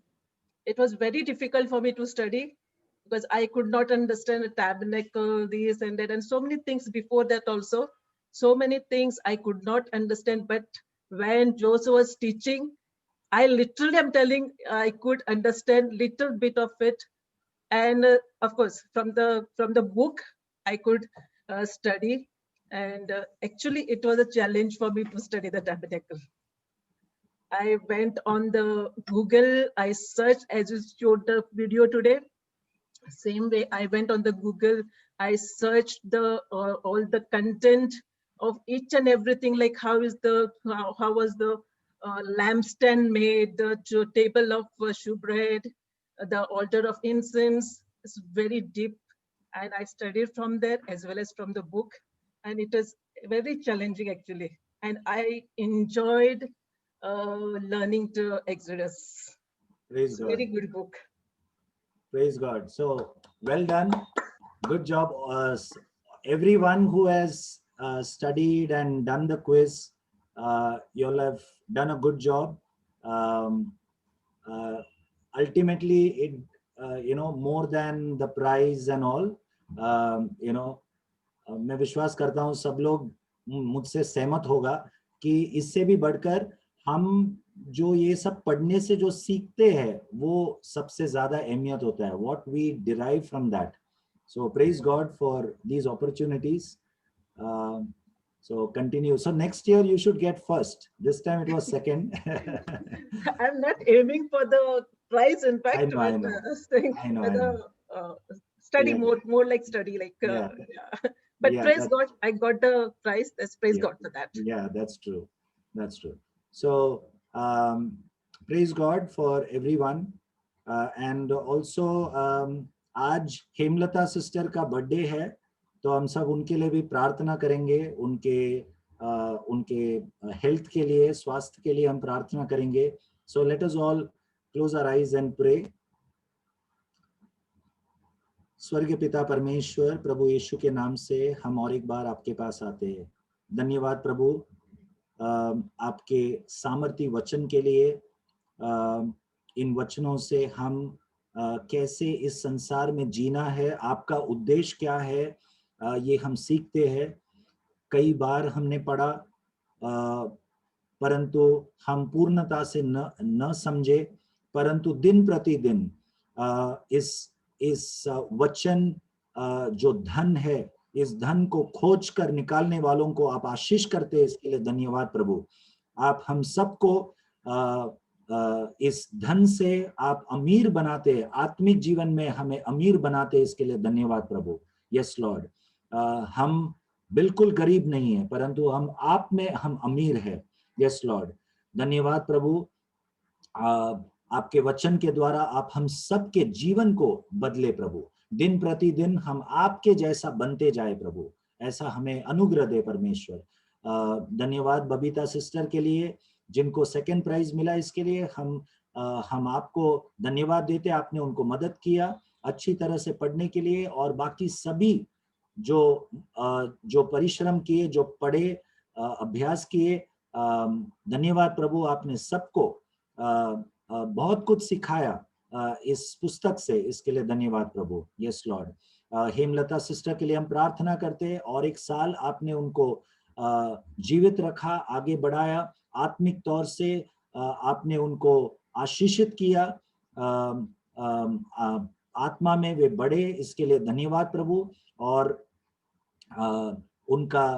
it was very difficult for me to study because I could not understand the tabernacle, this and that, and so many things before that also. So many things I could not understand. But when Jose was teaching, I literally am telling I could understand little bit of it. And of course, from the book, I could study. And actually, it was a challenge for me to study the tabernacle. I went on the Google, I searched as you showed the video today. Same way, I went on the Google, I searched the all the content of each and everything, like how was the lampstand made, the table of shewbread, the altar of incense. It's very deep, and I studied from there as well as from the book, and it is very challenging actually, and I enjoyed learning the Exodus. Praise It's a God. very good book. Praise God. So well done. Good job. Everyone who has studied and done the quiz, you all have done a good job. Ultimately, it more than the prize and all, मैं विश्वास करता हूँ सब लोग मुझसे सहमत होगा कि इससे भी बढ़कर हम जो ये सब पढ़ने से जो सीखते हैं वो सबसे ज्यादा अहमियत होता है. What we derive from that. So praise God for these opportunities. So continue. So next year you should get first. This time it was second. I'm not aiming for the prize, in fact. I know. Study Yeah. more like study, like Yeah. yeah. But Yeah, praise God, I got the prize. Let's praise Yeah. God for that. Yeah, that's true. That's true. So praise God for everyone. And also आज हेमलता सिस्टर का बर्थडे है, तो हम सब उनके लिए भी प्रार्थना करेंगे. उनके हेल्थ के लिए, स्वास्थ्य के लिए हम प्रार्थना करेंगे. So let us all close our eyes and pray. स्वर्गीय पिता परमेश्वर, प्रभु यीशु के नाम से हम और एक बार आपके पास आते हैं. धन्यवाद प्रभु आपके सामर्थी वचन के लिए. इन वचनों से हम कैसे इस संसार में जीना है, आपका उद्देश्य क्या है, ये हम सीखते हैं. कई बार हमने पढ़ा परंतु हम पूर्णता से न समझे, परंतु दिन प्रतिदिन इस वचन जो धन है, इस धन को खोज कर निकालने वालों को आप आशीष करते हैं. इसके लिए धन्यवाद प्रभु. आप हम सबको इस धन से आप अमीर बनाते हैं, आत्मिक जीवन में हमें अमीर बनाते हैं. इसके लिए धन्यवाद प्रभु. यस लॉर्ड, हम बिल्कुल गरीब नहीं है, परंतु हम आप में हम अमीर है. यस लॉर्ड, धन्यवाद प्रभु. आपके वचन के द्वारा आप हम सबके जीवन को बदले प्रभु. दिन प्रतिदिन हम आपके जैसा बनते जाए प्रभु, ऐसा हमें अनुग्रह दे परमेश्वर. धन्यवाद बबीता सिस्टर के लिए जिनको सेकंड प्राइज मिला. इसके लिए हम आपको धन्यवाद देते. आपने उनको मदद किया अच्छी तरह से पढ़ने के लिए, और बाकी सभी जो परिश्रम किए, जो पढ़े, अभ्यास किए, धन्यवाद प्रभु. आपने सबको बहुत कुछ सिखाया इस पुस्तक से. इसके लिए धन्यवाद प्रभु. यस लॉर्ड, हेमलता सिस्टर के लिए हम प्रार्थना करते हैं. और एक साल आपने उनको जीवित रखा, आगे बढ़ाया, आत्मिक तौर से आपने उनको आशीषित किया, आत्मा में वे बढ़े. इसके लिए धन्यवाद प्रभु. और उनका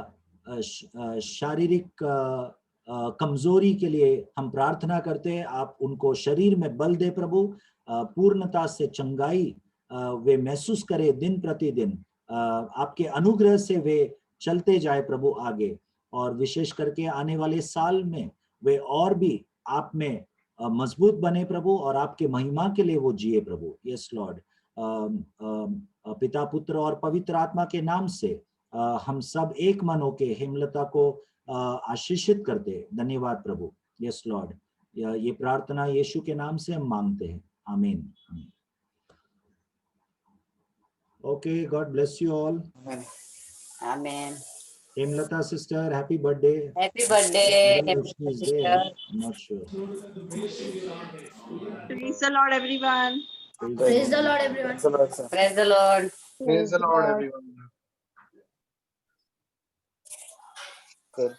शारीरिक कमजोरी के लिए हम प्रार्थना करते हैं. आप उनको शरीर में बल दे प्रभु, पूर्णता से चंगाई वे महसूस करे दिन प्रतिदिन. आपके अनुग्रह से वे चलते जाए प्रभु आगे, और विशेष करके आने वाले साल में वे और भी आप में मजबूत बने प्रभु, और आपके महिमा के लिए वो जिए प्रभु. यस लॉर्ड, पिता पुत्र और पवित्र आत्मा के नाम से हम सब एक मन होके हेमलता को आशीषित करते हैं। धन्यवाद प्रभु। यस लॉर्ड, ये प्रार्थना यीशु के नाम से हम मांगते हैं। आमीन। Okay, God bless you all. Amen. Hemlata sister, happy birthday. Happy birthday. Not sure. Praise the Lord, everyone. Praise the Lord, everyone. Praise the Lord. Praise the Lord, everyone. Good.